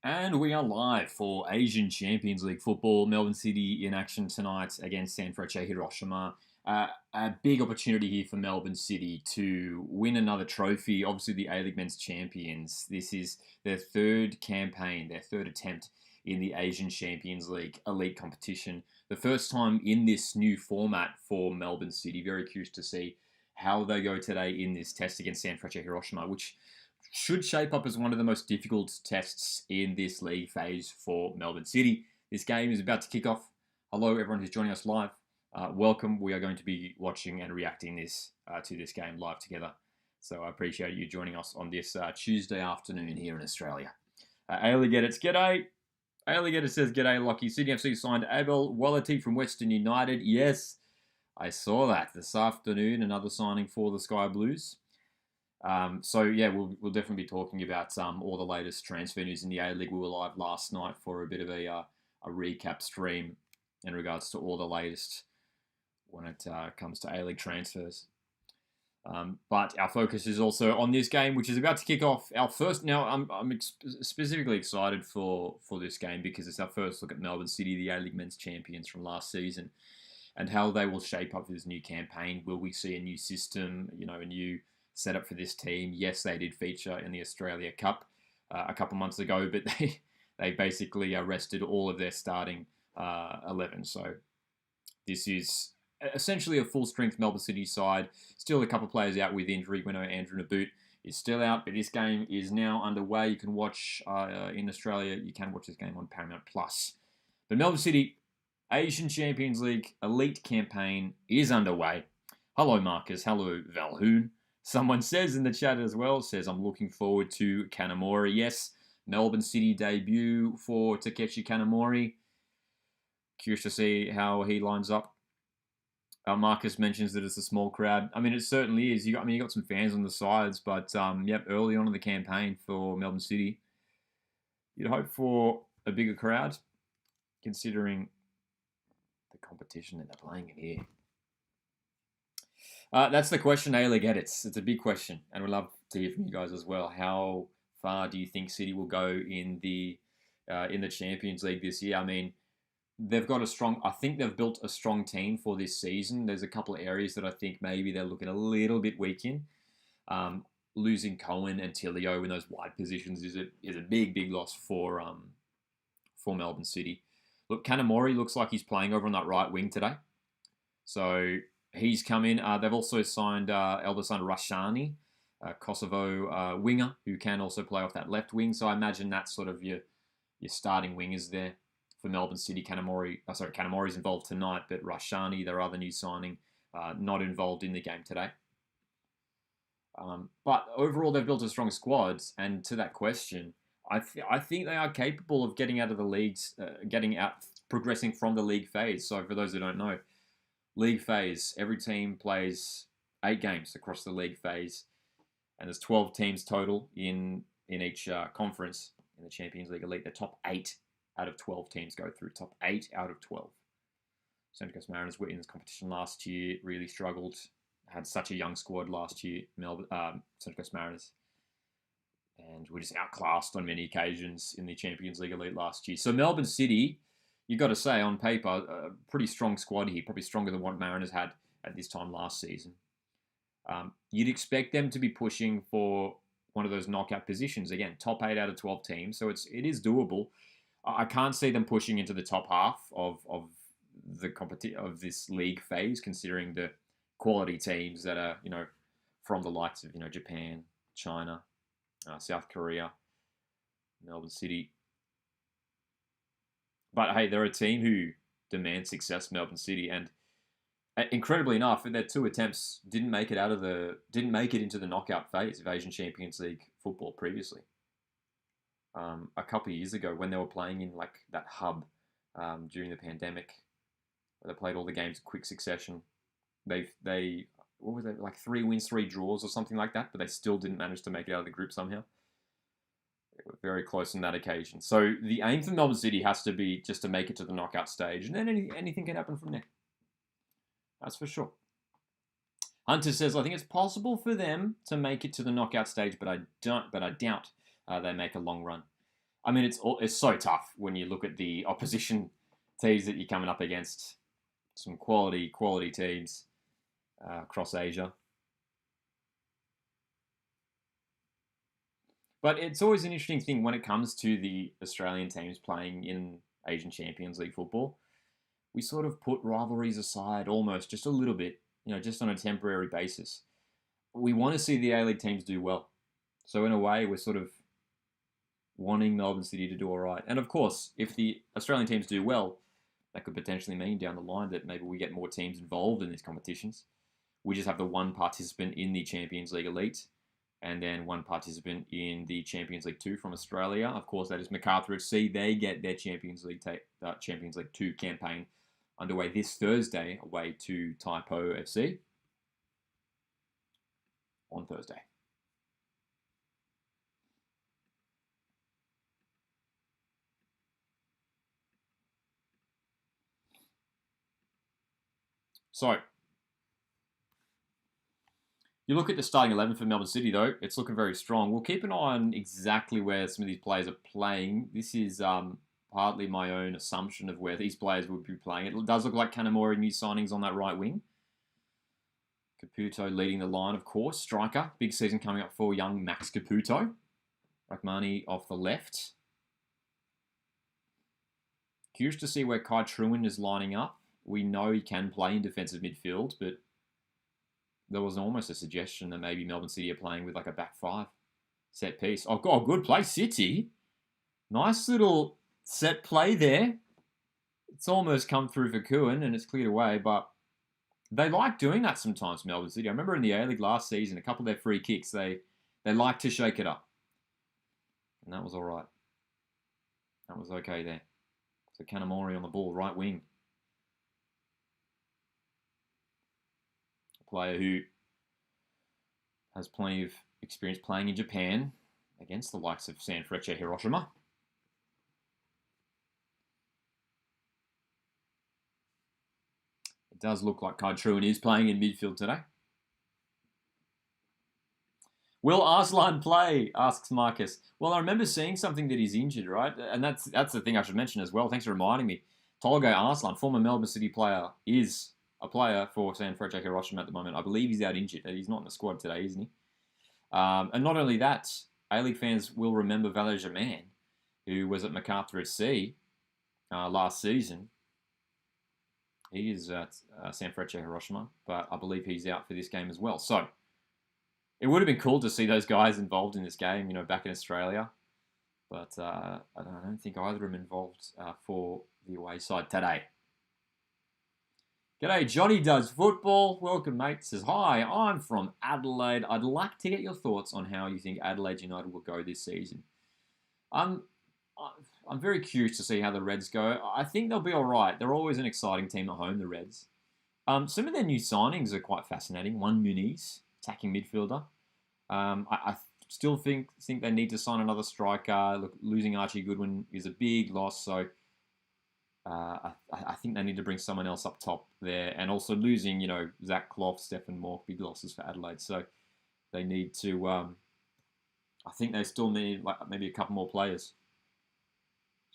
And we are live for Asian Champions League football. Melbourne City in action tonight against Sanfrecce Hiroshima. A big opportunity here for Melbourne City to win another trophy. Obviously, the A-League Men's Champions. This is their third campaign, their third attempt in the Asian Champions League elite competition. The first time in this new format for Melbourne City. Very curious to see how they go today in this test against Sanfrecce Hiroshima, which should shape up as one of the most difficult tests in this league phase for Melbourne City. This game is about to kick off. Hello, everyone who's joining us live. Welcome. We are going to be watching and reacting to this game live together. So I appreciate you joining us on this Tuesday afternoon here in Australia. Ailigeddits, g'day. Ailigeddit says, g'day, Lockie. Sydney FC signed Abel Wallati from Western United. Yes, I saw that this afternoon. Another signing for the Sky Blues. So yeah, we'll definitely be talking about all the latest transfer news in the A-League. We were live last night for a bit of a recap stream in regards to all the latest when it comes to A-League transfers. But our focus is also on this game, which is about to kick off. Our first. Now, I'm specifically excited for this game because it's our first look at Melbourne City, the A-League Men's Champions from last season, and how they will shape up for this new campaign. Will we see a new system? A new setup for this team? Yes, they did feature in the Australia Cup a couple months ago, but they basically rested all of their starting 11. So this is essentially a full-strength Melbourne City side. Still a couple of players out with injury. We know Andrew Naboot is still out, but this game is now underway. You can watch in Australia. You can watch this game on Paramount Plus. But Melbourne City Asian Champions League elite campaign is underway. Hello, Marcus. Hello, Valhoon. Someone says in the chat as well, says, I'm looking forward to Kanamori. Yes, Melbourne City debut for Takeshi Kanamori. Curious to see how he lines up. Marcus mentions that it's a small crowd. I mean, it certainly is. You got some fans on the sides, but yep, early on in the campaign for Melbourne City, you'd hope for a bigger crowd, considering the competition that they're playing in here. That's the question, Ailigeddit. It's a big question, and we'd love to hear from you guys as well. How far do you think City will go in the Champions League this year? I mean, they've got a strong. I think they've built a strong team for this season. There's a couple of areas that I think maybe they're looking a little bit weak in. Losing Cohen and Tilio in those wide positions is a big loss for Melbourne City. Look, Kanamori looks like he's playing over on that right wing today, so he's come in. They've also signed Elbasan Rashani, Kosovo winger, who can also play off that left wing. So I imagine that's sort of your starting wingers there for Melbourne City. Kanamori's involved tonight, but Rashani, their other new signing, not involved in the game today. But overall, they've built a strong squad. And to that question, I think they are capable of getting out of the leagues, progressing from the league phase. So for those who don't know, league phase, every team plays 8 games across the league phase, and there's 12 teams total in each conference in the Champions League Elite. The top 8 out of 12 teams go through. Top 8 out of 12. Central Coast Mariners were in this competition last year, really struggled, had such a young squad last year, Central Coast Mariners, and were just outclassed on many occasions in the Champions League Elite last year. So Melbourne City, you've got to say, on paper, a pretty strong squad here, probably stronger than what Mariners had at this time last season. You'd expect them to be pushing for one of those knockout positions. Again, top 8 out of 12 teams, so it is doable. I can't see them pushing into the top half of this league phase, considering the quality teams that are, from the likes of, Japan, China, South Korea, Melbourne City. But hey, they're a team who demand success, Melbourne City, and incredibly enough, their 2 attempts didn't make it into the knockout phase of Asian Champions League football previously. A couple of years ago, when they were playing in like that hub during the pandemic, where they played all the games in quick succession, they what was it, like 3 wins, 3 draws or something like that, but they still didn't manage to make it out of the group somehow. They were very close on that occasion. So the aim for Melbourne City has to be just to make it to the knockout stage, and then anything can happen from there. That's for sure. Hunter says, I think it's possible for them to make it to the knockout stage, but I doubt they make a long run. I mean, it's so tough when you look at the opposition teams that you're coming up against. Some quality teams across Asia. But it's always an interesting thing when it comes to the Australian teams playing in Asian Champions League football. We sort of put rivalries aside almost just a little bit, just on a temporary basis. We want to see the A-League teams do well. So in a way, we're sort of wanting Melbourne City to do all right. And of course, if the Australian teams do well, that could potentially mean down the line that maybe we get more teams involved in these competitions. We just have the one participant in the Champions League Elite and then one participant in the Champions League 2 from Australia. Of course, that is Macarthur FC. They get their Champions League 2 campaign underway this Thursday away to Taipo FC on Thursday. So, you look at the starting 11 for Melbourne City, though, it's looking very strong. We'll keep an eye on exactly where some of these players are playing. This is partly my own assumption of where these players would be playing. It does look like Kanamori new signings on that right wing. Caputo leading the line, of course. Striker, big season coming up for young Max Caputo. Rachmani off the left. Curious to see where Kai Truin is lining up. We know he can play in defensive midfield, but there was almost a suggestion that maybe Melbourne City are playing with like a back five set piece. Oh, God, good play, City. Nice little set play there. It's almost come through for Kuhn and it's cleared away, but they like doing that sometimes, Melbourne City. I remember in the A-League last season, a couple of their free kicks, they like to shake it up. And that was all right. That was okay there. So Kanamori on the ball, right wing. A player who has plenty of experience playing in Japan against the likes of Sanfrecce Hiroshima. It does look like Kai Truin is playing in midfield today. Will Arslan play? Asks Marcus. Well, I remember seeing something that he's injured, right? And that's the thing I should mention as well. Thanks for reminding me. Tolga Arslan, former Melbourne City player, is a player for Sanfrecce Hiroshima at the moment. I believe he's out injured. He's not in the squad today, isn't he? And not only that, A-League fans will remember Valère Germain, who was at Macarthur FC last season. He is at Sanfrecce Hiroshima, but I believe he's out for this game as well. So it would have been cool to see those guys involved in this game, back in Australia. But I don't think either of them involved for the away side today. G'day, Johnny Does Football. Welcome, mate. Says, hi, I'm from Adelaide. I'd like to get your thoughts on how you think Adelaide United will go this season. I'm very curious to see how the Reds go. I think they'll be all right. They're always an exciting team at home, the Reds. Some of their new signings are quite fascinating. One Muniz, attacking midfielder. I still think they need to sign another striker. Look, losing Archie Goodwin is a big loss, so I think they need to bring someone else up top there. And also losing, Zach Clough, Stefan Moore, big losses for Adelaide. So they need to, I think they still need maybe a couple more players.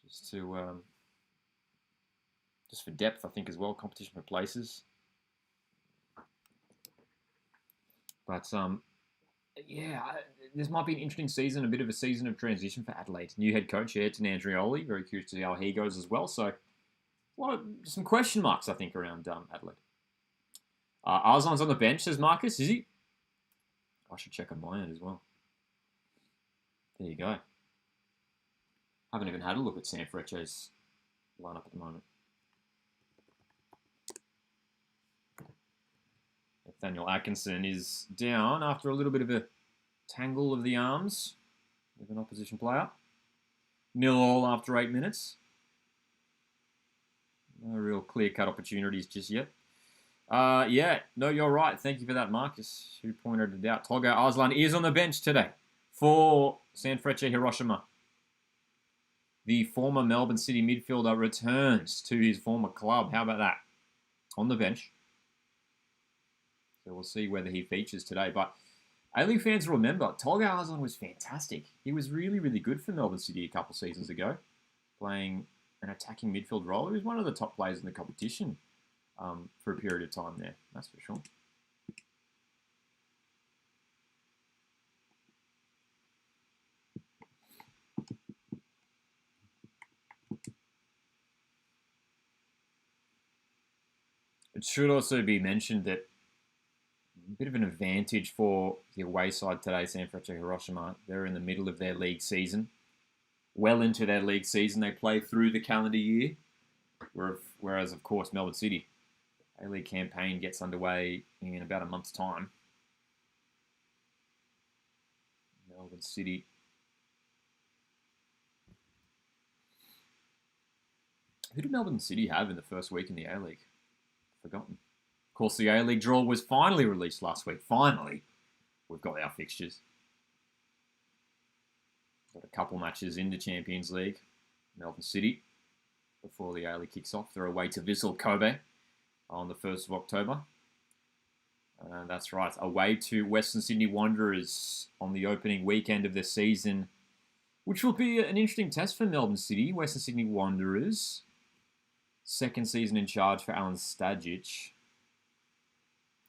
Just for depth, I think, as well. Competition for places. But, this might be an interesting season, a bit of a season of transition for Adelaide. New head coach, Ayrton Andrioli. Very curious to see how he goes as well. So, some question marks, I think, around Adelaide. Arslan's on the bench, says Marcus. Is he? I should check on my end as well. There you go. I haven't even had a look at Sanfrecce's lineup at the moment. Nathaniel Atkinson is down after a little bit of a tangle of the arms with an opposition player. 0-0 after 8 minutes. No real clear-cut opportunities just yet. No, you're right. Thank you for that, Marcus, who pointed it out. Tolga Arslan is on the bench today for Sanfrecce Hiroshima. The former Melbourne City midfielder returns to his former club. How about that? On the bench. So we'll see whether he features today. But A-League fans will remember, Tolga Arslan was fantastic. He was really, really good for Melbourne City a couple of seasons ago, playing an attacking midfield role. He was one of the top players in the competition for a period of time there, that's for sure. It should also be mentioned that a bit of an advantage for the away side today, Sanfrecce Hiroshima. They're in the middle of their league season. Well into their league season. They play through the calendar year. Whereas, of course, Melbourne City, A-League campaign gets underway in about a month's time. Melbourne City. Who did Melbourne City have in the first week in the A-League? Forgotten. Of course, the A-League draw was finally released last week. Finally, we've got our fixtures. Got a couple matches in the Champions League. Melbourne City, before the A-League kicks off, they're away to Vissel Kobe on the 1st of October. That's right, away to Western Sydney Wanderers on the opening weekend of the season, which will be an interesting test for Melbourne City. Western Sydney Wanderers, second season in charge for Alan Stajic.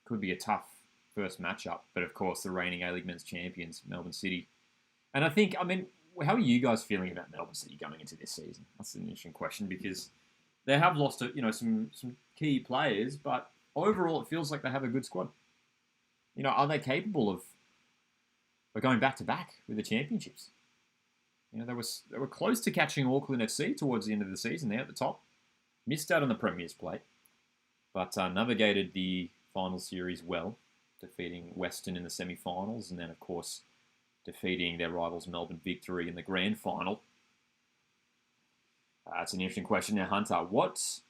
Could be a tough first matchup, but of course the reigning A-League men's champions, Melbourne City. And I mean, how are you guys feeling about Melbourne City going into this season? That's an interesting question because they have lost, some key players, but overall it feels like they have a good squad. Are they capable of going back to back with the championships? They were close to catching Auckland FC towards the end of the season. There at the top, missed out on the Premier's plate, but navigated the final series well, defeating Western in the semi-finals, and then of course defeating their rivals Melbourne Victory in the grand final. That's an interesting question now, Hunter. What's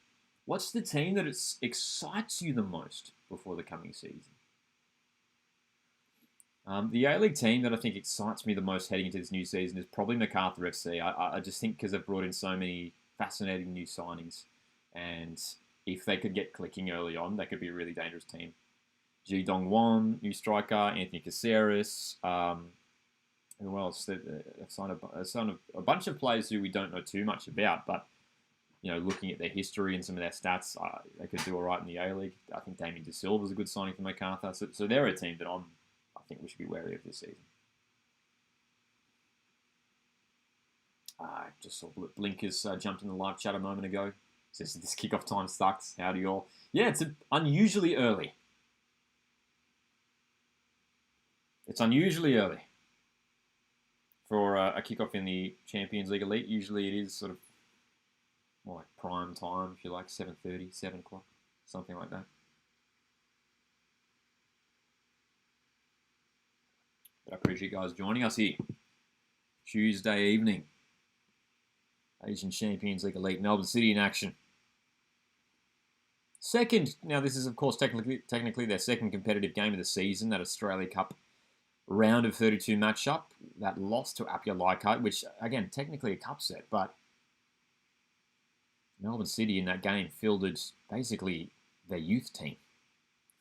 the team that excites you the most before the coming season? The A-League team that I think excites me the most heading into this new season is probably Macarthur FC. I just think because they've brought in so many fascinating new signings, and if they could get clicking early on, they could be a really dangerous team. Ji Dong-won, new striker, Anthony Caceres, who else? They've signed a bunch of players who we don't know too much about, but looking at their history and some of their stats, they could do all right in the A-League. I think Damien De Silva is a good signing for Macarthur, so they're a team that I think we should be wary of this season. I just saw Blinkers jumped in the live chat a moment ago. Says this kickoff time sucks. How do you all? Yeah, it's unusually early. It's unusually early for a kickoff in the Champions League Elite. Usually it is sort of more like prime time, if you like, 7:30, 7 o'clock, something like that. But I appreciate you guys joining us here. Tuesday evening. Asian Champions League Elite, Melbourne City in action. Second, now this is of course technically their second competitive game of the season, that Australia Cup round of 32 matchup, that loss to Apia Leichhardt, which again, technically a cup set, but Melbourne City in that game fielded basically their youth team,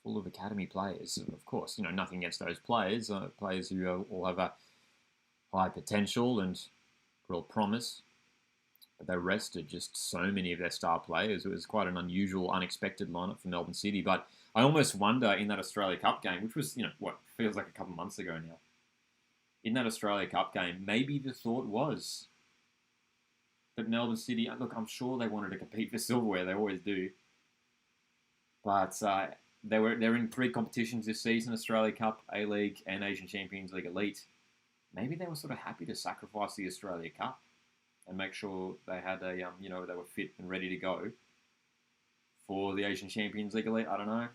full of academy players. Of course, nothing against those players, players who all have a high potential and real promise. But they rested just so many of their star players. It was quite an unusual, unexpected lineup for Melbourne City. But I almost wonder in that Australia Cup game, which was, what feels like a couple of months ago now, in that Australia Cup game, maybe the thought was that Melbourne City, look, I'm sure they wanted to compete for silverware. They always do. But they're in 3 competitions this season, Australia Cup, A-League, and Asian Champions League Elite. Maybe they were sort of happy to sacrifice the Australia Cup and make sure they had they were fit and ready to go for the Asian Champions League Elite. I don't know.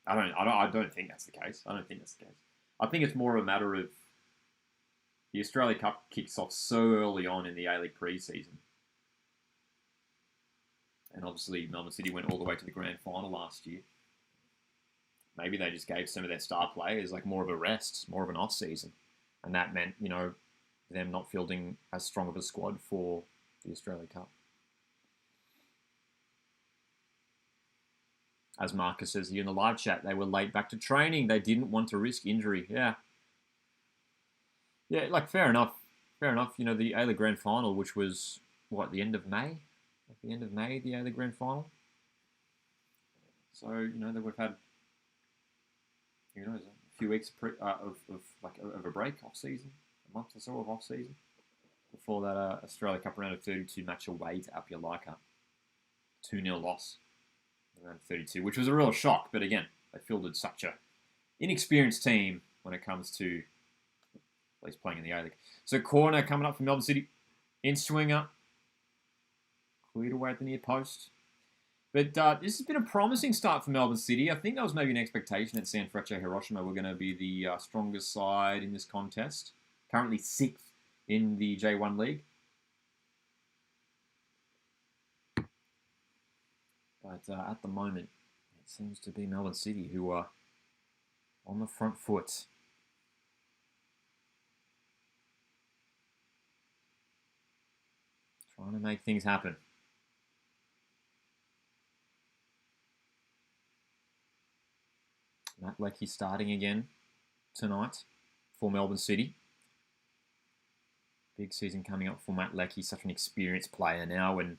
I don't think that's the case. I think it's more of a matter of the Australia Cup kicks off so early on in the A-League pre-season. And obviously Melbourne City went all the way to the grand final last year. Maybe they just gave some of their star players like more of a rest, more of an off-season. And that meant, them not fielding as strong of a squad for the Australia Cup. As Marcus says here in the live chat, they were late back to training. They didn't want to risk injury. Yeah. Yeah, like, fair enough. Fair enough. You know, the A-League Grand Final, which was, what, the end of May? At the end of May, the A-League Grand Final. So, you know, that we've had, who knows, a few weeks of a break off season, a month or so of off season, before that Australia Cup round of 32 match away to Apyalika. 2-0 loss around 32, which was a real shock. But again, they fielded such a inexperienced team when it comes to at least playing in the A-League. So corner coming up for Melbourne City. In swinger. Cleared away at the near post. But this has been a promising start for Melbourne City. I think that was maybe an expectation at Sanfrecce Hiroshima. We're going to be the strongest side in this contest. Currently 6th in the J1 League. But at the moment, it seems to be Melbourne City who are on the front foot. Trying to make things happen. Matt Leckie starting again tonight for Melbourne City. Big season coming up for Matt Leckie, such an experienced player now, and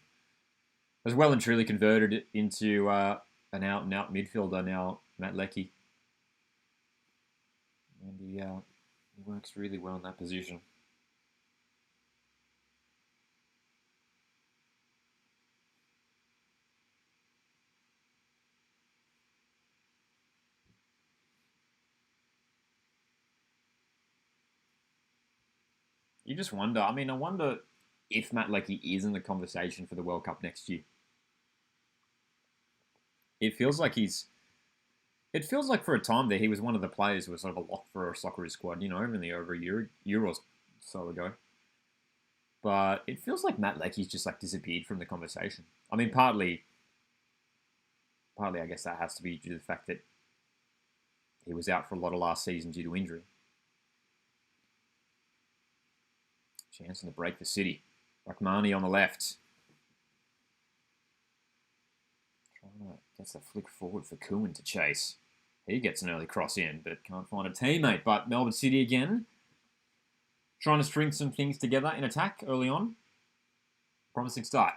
has well and truly converted it into an out-and-out midfielder now, Matt Leckie. And he works really well in that position. You just wonder. I mean, I wonder if Matt Leckie is in the conversation for the World Cup next year. It feels like for a time there he was one of the players who was sort of a lock for a Socceroos squad, you know, over a year or so ago. But it feels like Matt Leckie's just like disappeared from the conversation. I mean, partly I guess that has to be due to the fact that he was out for a lot of last season due to injury. Chance on the break for City. Rahmani on the left. Gets a flick forward for Kuhn to chase. He gets an early cross in, but can't find a teammate. But Melbourne City again, trying to string some things together in attack early on. Promising start.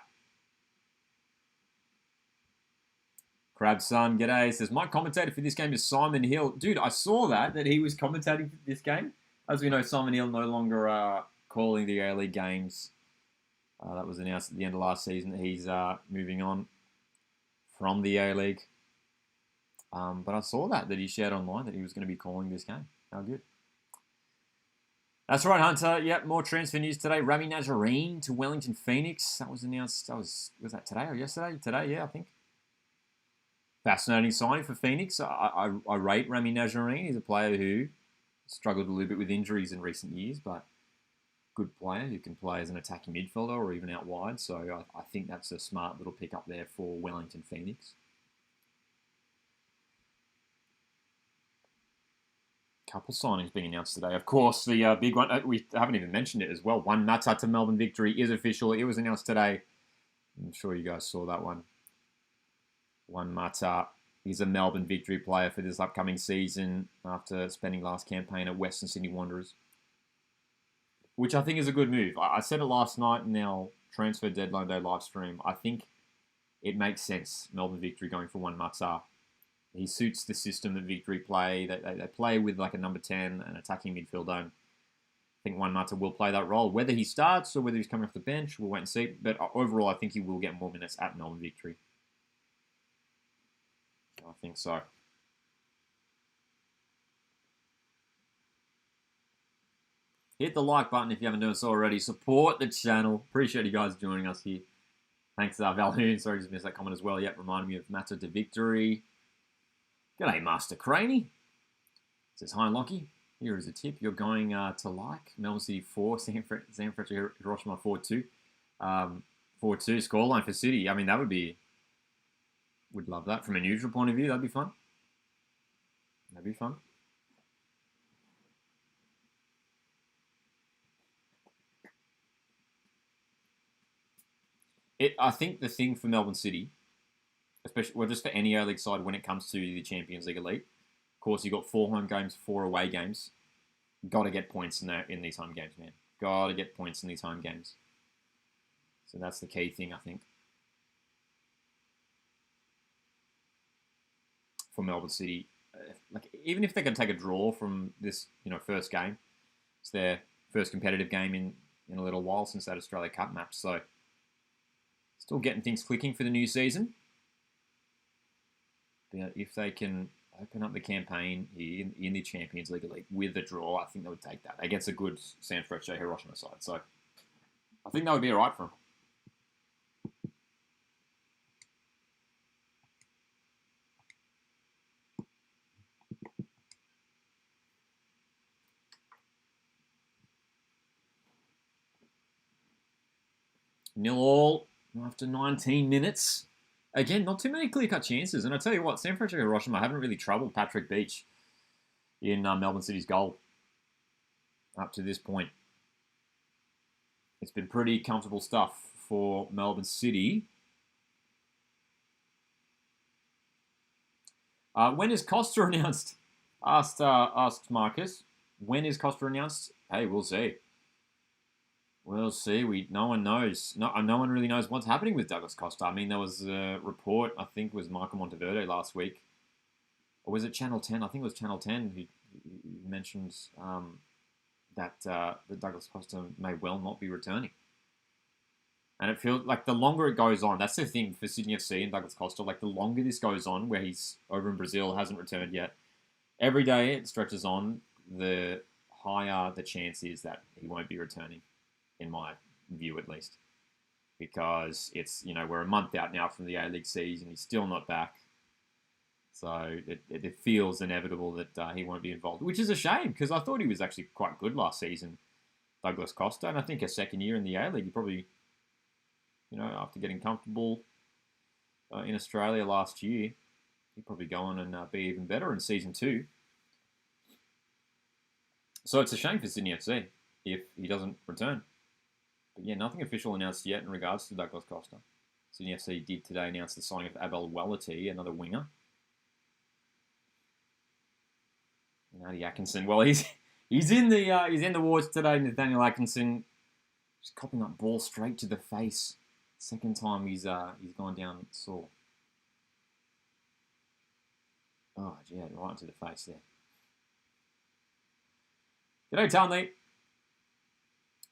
Crabson, g'day. Says, my commentator for this game is Simon Hill. Dude, I saw that he was commentating for this game. As we know, Simon Hill no longer calling the A-League games. That was announced at the end of last season. He's moving on from the A-League. But I saw that he shared online that he was going to be calling this game. How good. That's right, Hunter. Yep, more transfer news today. Rami Nazarene to Wellington Phoenix. That was announced. Was that today or yesterday? Today, yeah, I think. Fascinating signing for Phoenix. I rate Rami Nazarene. He's a player who struggled a little bit with injuries in recent years, but good player who can play as an attacking midfielder or even out wide. So I think that's a smart little pick up there for Wellington Phoenix. Couple signings being announced today. Of course, the big one, we haven't even mentioned it as well. One Mata to Melbourne Victory is official. It was announced today. I'm sure you guys saw that one. One Mata is a Melbourne Victory player for this upcoming season after spending last campaign at Western Sydney Wanderers, which I think is a good move. I said it last night in our transfer deadline day live stream. I think it makes sense, Melbourne Victory going for one Mata. He suits the system that Victory play. They play with like a number 10, an attacking midfielder. I think one Mata will play that role. Whether he starts or whether he's coming off the bench, we'll wait and see. But overall, I think he will get more minutes at Melbourne Victory. I think so. Hit the like button if you haven't done so already. Support the channel. Appreciate you guys joining us here. Thanks to Valhoon. Sorry, just missed that comment as well. Yep, reminding me of Mata to Victory. G'day, Master Craney. Says, hi, Lockie. Here is a tip. You're going to like Melbourne City 4, Sanfrecce Hiroshima 4-2. 4-2 scoreline for City. I mean, that would be... Would love that. From a neutral point of view, that'd be fun. That'd be fun. I think the thing for Melbourne City, especially just for any A-League side when it comes to the Champions League Elite. Of course, you've got 4 home games, 4 away games. Got to get points in these home games, man. Got to get points in these home games. So that's the key thing, I think, for Melbourne City. Like, even if they can take a draw from this, first game, it's their first competitive game in a little while since that Australia Cup match. So still getting things clicking for the new season. But if they can open up the campaign in the Champions League Elite with a draw, I think they would take that against a good Sanfrecce Hiroshima side. So I think that would be all right for them. 0-0 after 19 minutes. Again, not too many clear-cut chances. And I tell you what, Sanfrecce Hiroshima haven't really troubled Patrick Beach in Melbourne City's goal up to this point. It's been pretty comfortable stuff for Melbourne City. When is Costa announced? Asked Marcus. When is Costa announced? Hey, we'll see. We'll see. No one knows. No one really knows what's happening with Douglas Costa. I mean, there was a report, I think it was Michael Monteverde last week. Or was it Channel 10? I think it was Channel 10 who mentioned that Douglas Costa may well not be returning. And it feels like the longer it goes on, that's the thing for Sydney FC and Douglas Costa, like the longer this goes on, where he's over in Brazil, hasn't returned yet, every day it stretches on, the higher the chance is that he won't be returning, in my view at least. Because it's, we're a month out now from the A-League season, he's still not back. So it feels inevitable that he won't be involved, which is a shame, because I thought he was actually quite good last season, Douglas Costa, and I think a second year in the A-League, he probably, after getting comfortable in Australia last year, he'd probably go on and be even better in Season 2. So it's a shame for Sydney FC if he doesn't return. But yeah, nothing official announced yet in regards to Douglas Costa. Sydney FC did today announce the signing of Abel Wallati, another winger. Nathaniel Atkinson, well, he's in the wards today. Nathaniel Atkinson just copping up ball straight to the face. Second time he's gone down sore. Oh, yeah, right to the face there. G'day, Tanley.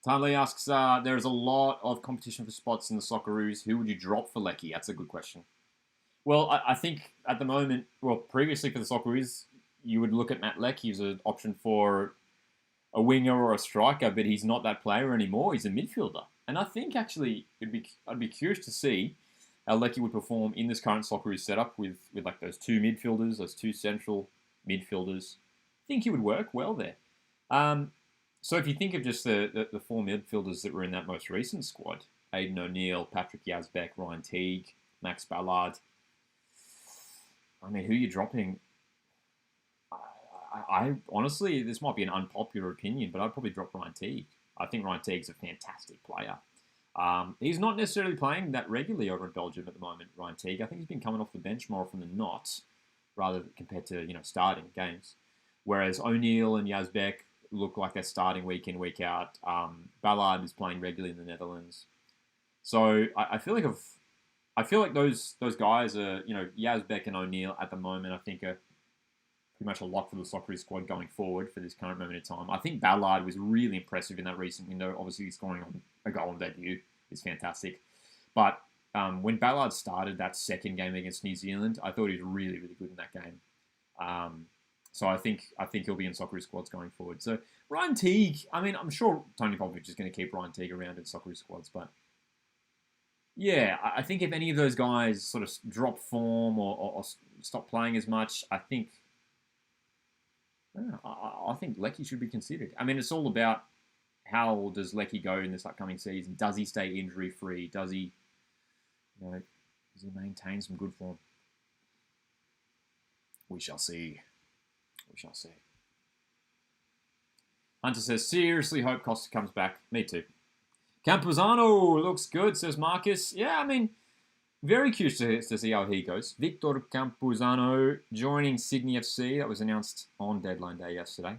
Tanley asks, there is a lot of competition for spots in the Socceroos. Who would you drop for Lecky? That's a good question. Well, I think at the moment, previously for the Socceroos, you would look at Matt Lecky as an option for a winger or a striker, but he's not that player anymore. He's a midfielder. And I think actually I'd be curious to see how Lecky would perform in this current Socceroos setup with like those two midfielders, those two central midfielders. I think he would work well there. So if you think of just the 4 midfielders that were in that most recent squad, Aidan O'Neill, Patrick Yazbek, Ryan Teague, Max Ballard, I mean, who are you dropping? I honestly, this might be an unpopular opinion, but I'd probably drop Ryan Teague. I think Ryan Teague's a fantastic player. He's not necessarily playing that regularly over in Belgium at the moment, Ryan Teague. I think he's been coming off the bench more often than not, rather compared to, starting games. Whereas O'Neill and Yazbek look like they're starting week in, week out. Ballard is playing regularly in the Netherlands. So I feel like those guys are, Yazbek and O'Neill at the moment, I think are pretty much a lock for the Socceroos squad going forward for this current moment in time. I think Ballard was really impressive in that recent window. Obviously, scoring on a goal on debut is fantastic. But when Ballard started that second game against New Zealand, I thought he was really, really good in that game. So I think he'll be in Socceroos squads going forward. So Ryan Teague, I mean, I'm sure Tony Popovich is going to keep Ryan Teague around in Socceroos squads, but yeah, I think if any of those guys sort of drop form or stop playing as much, I think Lecky should be considered. I mean, it's all about how does Lecky go in this upcoming season? Does he stay injury free? Does he maintain some good form? We shall see. We shall see. Hunter says, seriously hope Costa comes back. Me too. Camposano looks good, says Marcus. Yeah, I mean, Very curious to see how he goes. Victor Campuzano joining Sydney FC. That was announced on deadline day yesterday.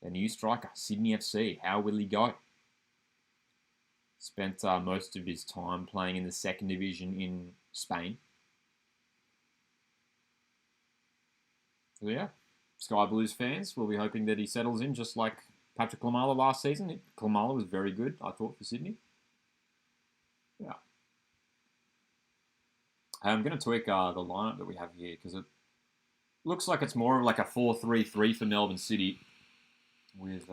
The new striker, Sydney FC. How will he go? Spent most of his time playing in the second division in Spain. So yeah, Sky Blues fans will be hoping that he settles in just like Patrick Klimala last season. Klimala was very good, I thought, for Sydney. Yeah. I'm going to tweak the lineup that we have here because it looks like it's more of like a 4-3-3 for Melbourne City with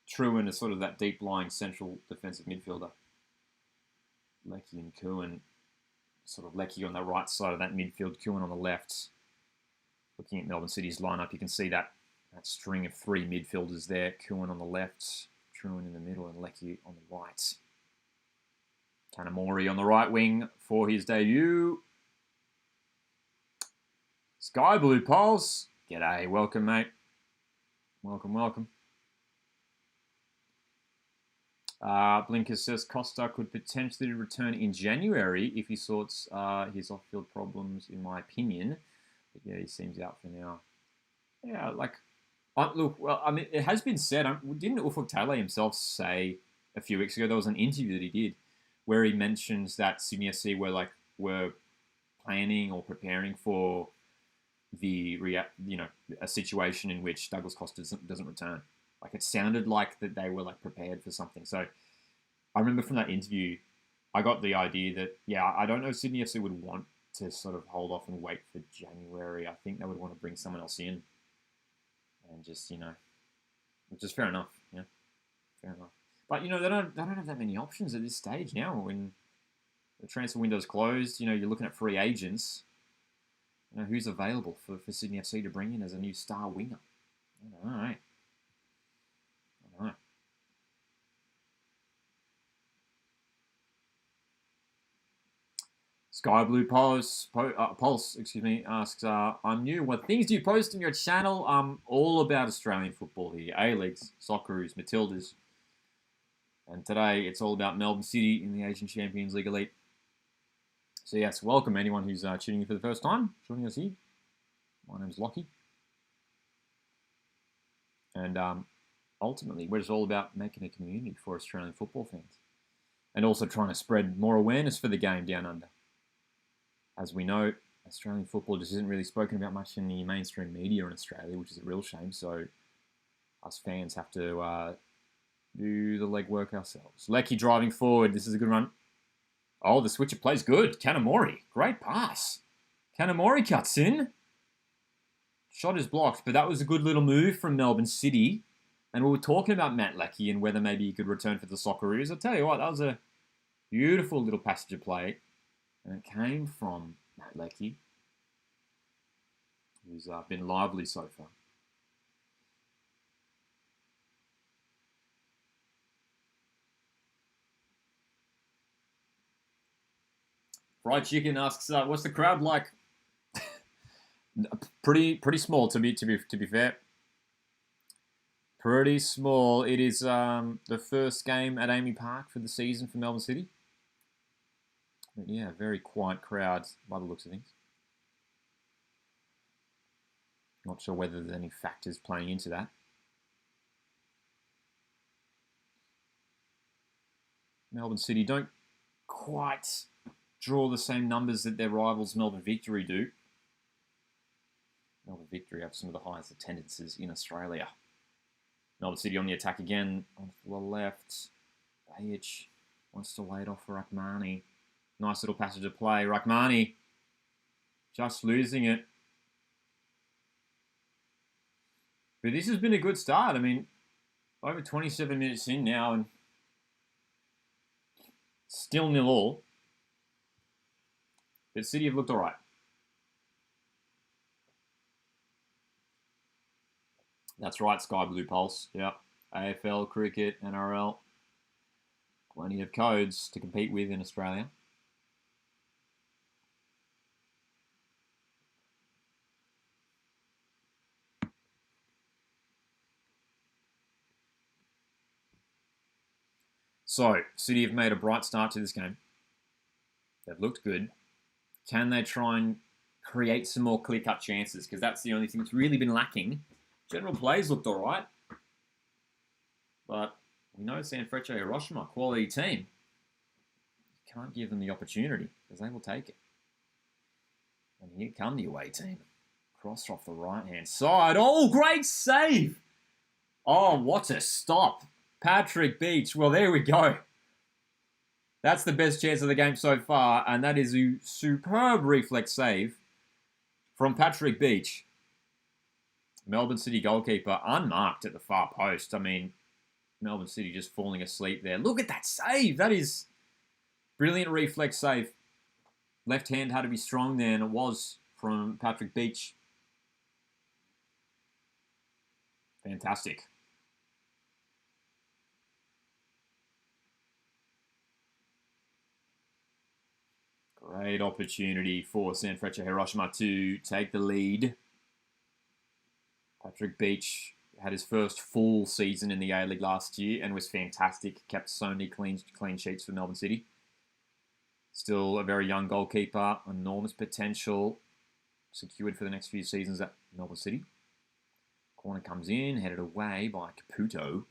Truan as sort of that deep-lying central defensive midfielder. Leckie and Kuhn, sort of Leckie on the right side of that midfield, Kuhn on the left. Looking at Melbourne City's lineup, you can see that string of three midfielders there. Kuhn on the left, Truan in the middle, and Leckie on the right. Kanamori on the right wing for his debut. Sky Blue Pulse. G'day, welcome, mate. Welcome. Blinker says Costa could potentially return in January if he sorts his off-field problems, in my opinion. But yeah, he seems out for now. Yeah, look, well, I mean, it has been said, didn't Ufuk Tale himself say a few weeks ago, there was an interview that he did where he mentions that Sydney FC were planning or preparing for a situation in which Douglas Costa doesn't return. Like, it sounded like that they were prepared for something. So I remember from that interview, I got the idea that, yeah, I don't know if Sydney FC would want to sort of hold off and wait for January. I think they would want to bring someone else in and just, which is fair enough. Yeah, fair enough. But, they don't have that many options at this stage now when the transfer window's closed. You're looking at free agents. Who's available for Sydney FC to bring in as a new star winger? I don't know. Sky Blue Pulse, asks, I'm new. What things do you post on your channel? All about Australian football here. A-Leagues, Socceroos, Matildas. And today, it's all about Melbourne City in the Asian Champions League Elite. So yes, welcome anyone who's tuning in for the first time, joining us here. My name's Lockie. And ultimately, we're just all about making a community for Australian football fans. And also trying to spread more awareness for the game down under. As we know, Australian football just isn't really spoken about much in the mainstream media in Australia, which is a real shame. So us fans have to do the legwork ourselves. Leckie driving forward. This is a good run. Oh, the switcher plays good. Kanamori. Great pass. Kanamori cuts in. Shot is blocked, but that was a good little move from Melbourne City. And we were talking about Matt Leckie and whether maybe he could return for the Socceroos. I'll tell you what, that was a beautiful little passage of play. And it came from Matt Leckie, who's been lively so far. Fried Chicken asks, "What's the crowd like?" pretty small to be fair. Pretty small. It is the first game at Amy Park for the season for Melbourne City. But yeah, very quiet crowd by the looks of things. Not sure whether there's any factors playing into that. Melbourne City don't quite draw the same numbers that their rivals Melbourne Victory do. Melbourne Victory have some of the highest attendances in Australia. Melbourne City on the attack again on the left. Bajic wants to lay it off for Rahmani. Nice little passage of play. Rahmani just losing it. But this has been a good start. I mean, over 27 minutes in now and still 0-0. But City have looked all right. That's right, Sky Blue Pulse. Yep. AFL, cricket, NRL. Plenty of codes to compete with in Australia. So, City have made a bright start to this game. They've looked good. Can they try and create some more clear-cut chances? Because that's the only thing that's really been lacking. General plays looked all right. But we know Sanfrecce Hiroshima, quality team. You can't give them the opportunity because they will take it. And here come the away team. Cross off the right-hand side. Oh, great save! Oh, what a stop. Patrick Beach. Well, there we go. That's the best chance of the game so far, and that is a superb reflex save from Patrick Beach. Melbourne City goalkeeper unmarked at the far post. I mean, Melbourne City just falling asleep there. Look at that save. That is brilliant reflex save. Left hand had to be strong there, and it was from Patrick Beach. Fantastic. Great opportunity for Sanfrecce Hiroshima to take the lead. Patrick Beach had his first full season in the A-League last year and was fantastic. Kept so many clean sheets for Melbourne City. Still a very young goalkeeper. Enormous potential. Secured for the next few seasons at Melbourne City. Corner comes in, headed away by Caputo.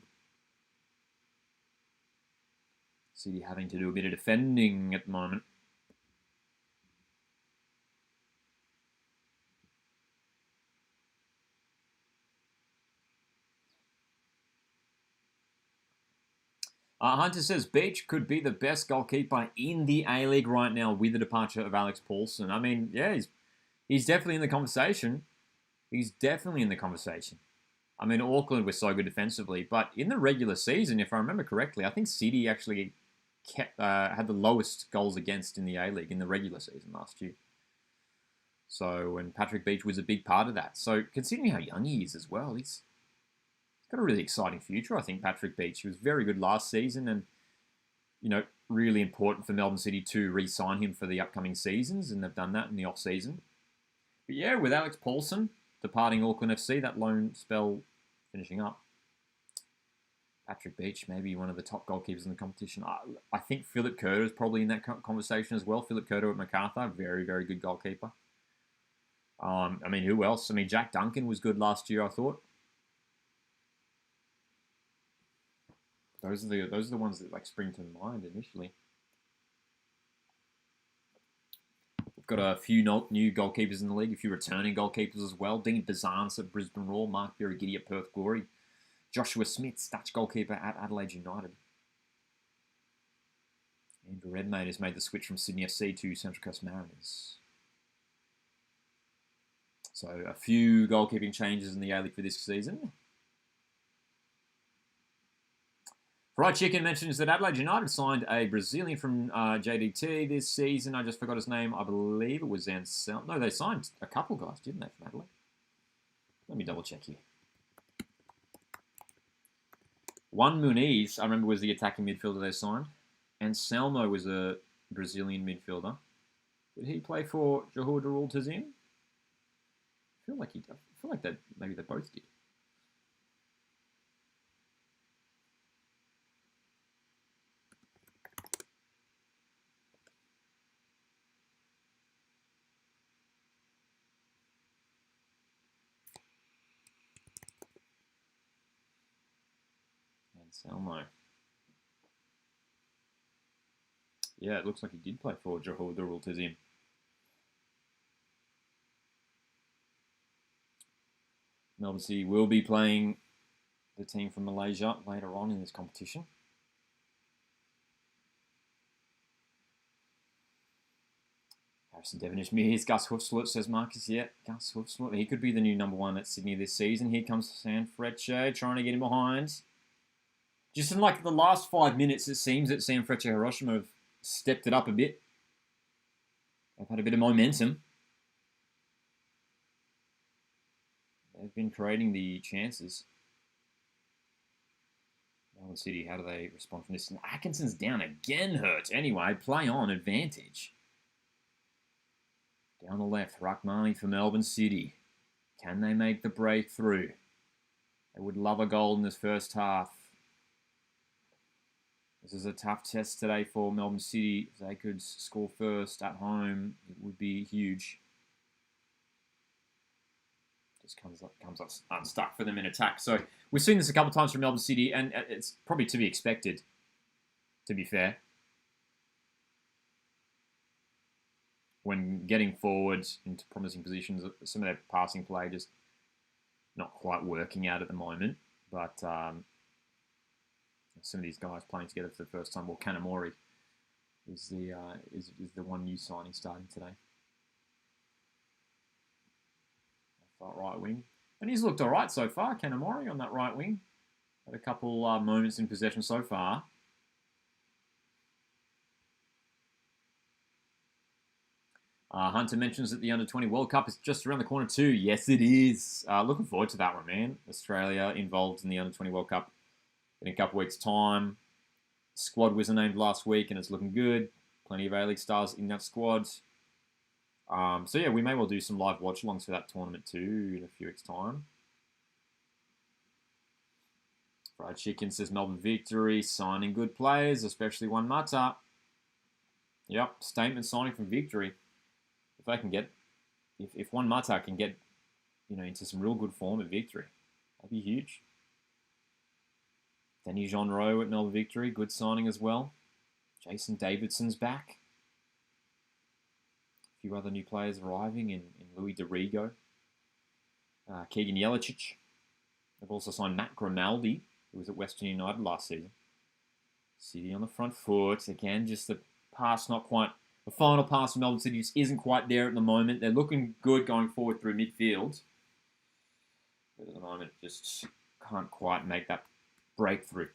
City having to do a bit of defending at the moment. Hunter says Beach could be the best goalkeeper in the A-League right now with the departure of Alex Paulson. I mean, yeah, he's definitely in the conversation. He's definitely in the conversation. I mean, Auckland was so good defensively, but in the regular season, if I remember correctly, I think City actually had the lowest goals against in the A-League in the regular season last year. So, and Patrick Beach was a big part of that. So, considering how young he is as well, he's got a really exciting future, I think, Patrick Beach. He was very good last season and, you know, really important for Melbourne City to re-sign him for the upcoming seasons, and they've done that in the off-season. But yeah, with Alex Paulson departing Auckland FC, that loan spell finishing up, Patrick Beach, maybe one of the top goalkeepers in the competition. I think Philip Curter is probably in that conversation as well. Philip Curter at MacArthur, very, very good goalkeeper. I mean, who else? I mean, Jack Duncan was good last year, I thought. Those are the ones that like spring to mind initially. We've got a few new goalkeepers in the league, a few returning goalkeepers as well. Dean Bazans at Brisbane Roar, Mark Birigidi at Perth Glory, Joshua Smith, Dutch goalkeeper at Adelaide United. Andrew Redmayne has made the switch from Sydney FC to Central Coast Mariners. So a few goalkeeping changes in the A-League for this season. Fried Chicken mentions that Adelaide United signed a Brazilian from JDT this season. I just forgot his name. I believe it was Ansel. No, they signed a couple guys, didn't they, from Adelaide? Let me double check here. Juan Muniz, I remember, was the attacking midfielder they signed. Anselmo was a Brazilian midfielder. Did he play for Johor Darul Tazim? I feel like maybe they both did. Anselmo. Yeah, it looks like he did play for Johor Darul Tazim. Melbourne City will be playing the team from Malaysia later on in this competition. Harrison Devonish Mears, Gus Hoofsloot, says Marcus. Yeah, Gus Hoofsloot. He could be the new number one at Sydney this season. Here comes Sanfrecce trying to get him behind. Just in like the last 5 minutes, it seems that Sanfrecce Hiroshima have stepped it up a bit. They've had a bit of momentum. They've been creating the chances. Melbourne City, how do they respond from this? And Atkinson's down again, hurt. Anyway, play on, advantage. Down the left, Rachmani for Melbourne City. Can they make the breakthrough? They would love a goal in this first half. This is a tough test today for Melbourne City. If they could score first at home, it would be huge. Just comes up unstuck for them in attack. So we've seen this a couple of times from Melbourne City, and it's probably to be expected, to be fair. When getting forward into promising positions, some of their passing play just not quite working out at the moment. But some of these guys playing together for the first time. Well, Kanamori is the one new signing starting today. That right wing. And he's looked all right so far, Kanamori, on that right wing. Had a couple moments in possession so far. Hunter mentions that the Under-20 World Cup is just around the corner too. Yes, it is. Looking forward to that one, man. Australia involved in the Under-20 World Cup in a couple of weeks' time. Squad was named last week, and it's looking good. Plenty of A-League stars in that squad. So yeah, we may well do some live watch-alongs for that tournament too in a few weeks' time. Fried Chicken says Melbourne victory, signing good players, especially Juan Mata. Yep, statement signing from victory. If they can get, if Juan Mata can get, into some real good form at victory, that'd be huge. Danny Jean Rowe at Melbourne victory, good signing as well. Jason Davidson's back. A few other new players arriving in Louis Dorigo. Keegan Jelicic. They've also signed Matt Grimaldi, who was at Western United last season. City on the front foot. Again, just the pass not quite... The final pass from Melbourne City just isn't quite there at the moment. They're looking good going forward through midfield. But at the moment, just can't quite make that breakthrough.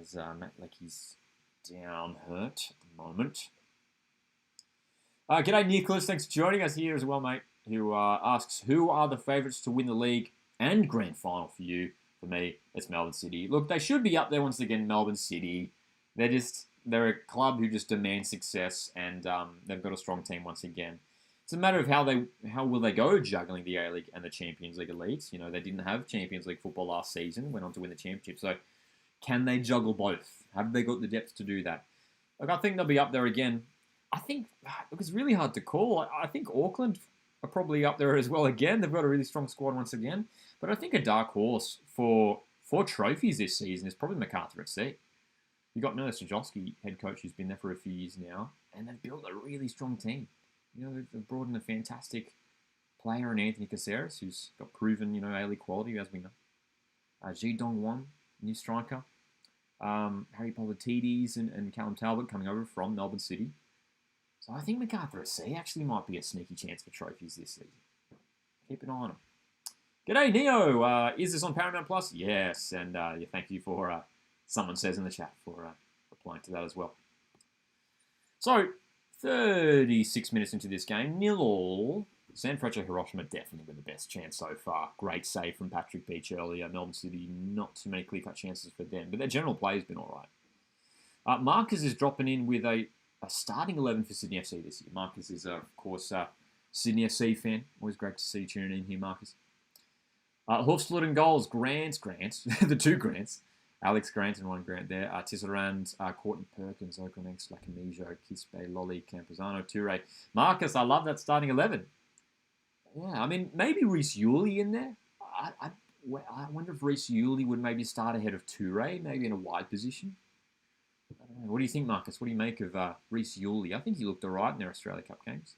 As Matt Leckie's down hurt at the moment. G'day, Nicholas. Thanks for joining us here as well, mate. Who asks, who are the favourites to win the league and grand final for you? For me, it's Melbourne City. Look, they should be up there once again, Melbourne City. They're a club who just demand success, and they've got a strong team once again. It's a matter of how will they go juggling the A-League and the Champions League elites. They didn't have Champions League football last season, went on to win the championship. So can they juggle both? Have they got the depth to do that? Look, I think they'll be up there again. I think, look, it's really hard to call. I think Auckland are probably up there as well again. They've got a really strong squad once again. But I think a dark horse for trophies this season is probably Macarthur FC. You've got Miller Stajowski, head coach, who's been there for a few years now, and they've built a really strong team. They've brought in a fantastic player in Anthony Caceres, who's got proven, A-League quality, as we know. Ji Dong-won, new striker. Harry Politides and Callum Talbot coming over from Melbourne City. So I think Macarthur FC actually might be a sneaky chance for trophies this season. Keep an eye on them. G'day, Neo. Is this on Paramount Plus? Yes, and thank you for... someone says in the chat for replying to that as well. So, 36 minutes into this game, 0-0. Sanfrecce Hiroshima definitely with the best chance so far. Great save from Patrick Beach earlier. Melbourne City, not too many clear-cut chances for them, but their general play has been all right. Marcus is dropping in with a starting 11 for Sydney FC this year. Marcus is, of course, a Sydney FC fan. Always great to see you tuning in here, Marcus. Hoofsloot and goals, Grant, the two Grants. Alex Grant and one Grant there. Tisserand, Courtney Perkins, Okonex, Lacamijo, Kispe, Lolly, Campuzano, Toure. Marcus, I love that starting 11. Yeah, I mean, maybe Reece Ewley in there. I wonder if Reece Ewley would maybe start ahead of Toure, maybe in a wide position. I don't know. What do you think, Marcus? What do you make of Reece Ewley? I think he looked all right in their Australia Cup games.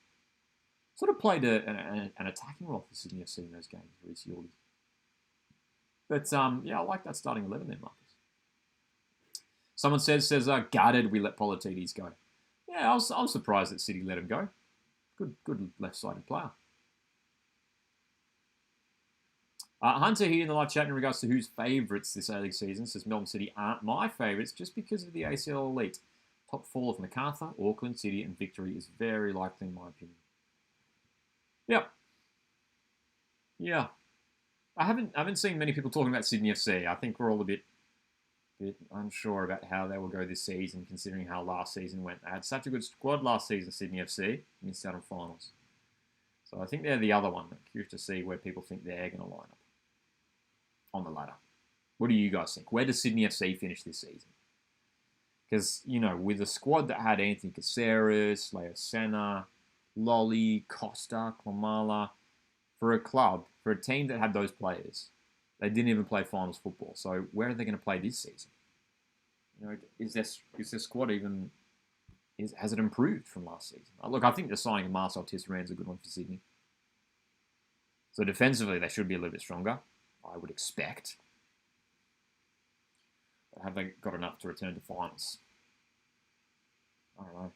Sort of played an attacking role for Sydney FC in those games, Reece Ewley. But, yeah, I like that starting 11 there, Marcus. Someone says, gutted we let Politides go. Yeah, I was surprised that City let him go. Good left-sided player. Hunter here in the live chat in regards to who's favourites this A-League season says Melbourne City aren't my favourites just because of the ACL elite. Top 4 of Macarthur, Auckland, City and Victory is very likely in my opinion. Yep. Yeah. I haven't seen many people talking about Sydney FC. I think we're all a bit unsure about how they will go this season, considering how last season went. They had such a good squad last season, Sydney FC, missed out on finals. So I think they're the other one. I'm curious to see where people think they're going to line up on the ladder. What do you guys think? Where does Sydney FC finish this season? Because, with a squad that had Anthony Caceres, Leo Senna, Lolly, Costa, Klamala, for a team that had those players, they didn't even play finals football. So where are they going to play this season? Is their squad even has it improved from last season? Look, I think the signing of Marcel Tisserand's a good one for Sydney. So defensively, they should be a little bit stronger, I would expect. But have they got enough to return to finals? I don't know.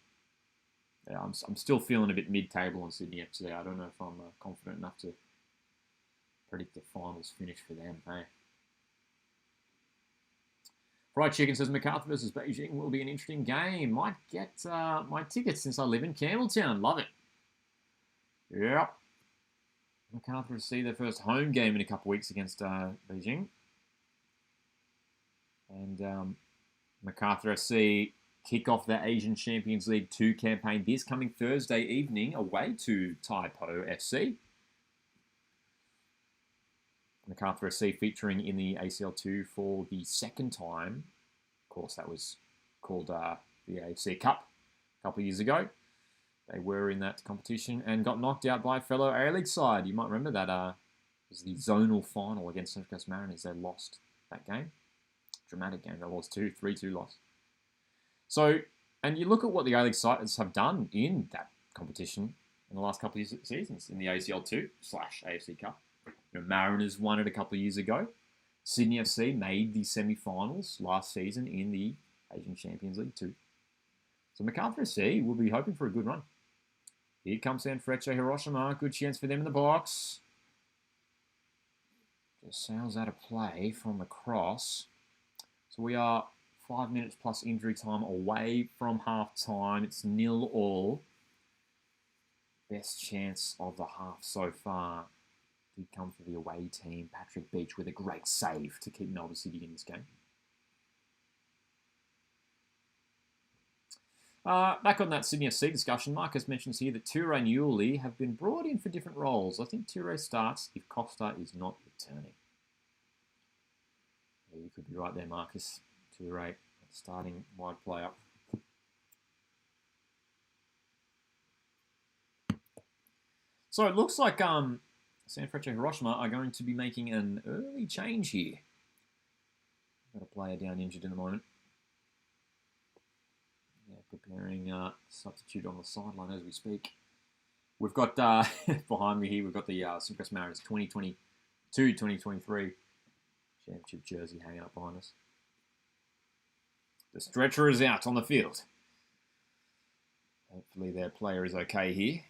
Yeah, I'm still feeling a bit mid-table on Sydney FC. I don't know if I'm confident enough to predict the finals finish for them. Hey. Fried Chicken says MacArthur versus Beijing will be an interesting game. Might get my tickets since I live in Campbelltown. Love it. Yep. MacArthur will see their first home game in a couple of weeks against Beijing. And MacArthur FC kick off the Asian Champions League 2 campaign this coming Thursday evening away to Taipo FC. MacArthur FC featuring in the ACL2 for the second time. Of course, that was called the AFC Cup a couple of years ago. They were in that competition and got knocked out by a fellow A-League side. You might remember that it was the zonal final against Central Coast Mariners. They lost that game. Dramatic game. They lost 3-2 loss. So, and you look at what the A-League sides have done in that competition in the last couple of seasons in the ACL2/AFC Cup. Mariners won it a couple of years ago. Sydney FC made the semi-finals last season in the Asian Champions League 2. So MacArthur FC will be hoping for a good run. Here comes Sanfrecce Hiroshima. Good chance for them in the box. Just sails out of play from the cross. So we are 5 minutes plus injury time away from half-time. It's 0-0. Best chance of the half so far did come for the away team. Patrick Beach with a great save to keep Melbourne City in this game. Back on that Sydney FC discussion, Marcus mentions here that Toure and Yuli have been brought in for different roles. I think Toure starts if Costa is not returning. Yeah, you could be right there, Marcus. Toure, starting wide player. So it looks like Sanfrecce Hiroshima are going to be making an early change here. Got a player down injured in the moment. Yeah, preparing substitute on the sideline as we speak. We've got, behind me here, we've got the Central Coast Mariners 2022-2023 championship jersey hanging up behind us. The stretcher is out on the field. Hopefully their player is okay here.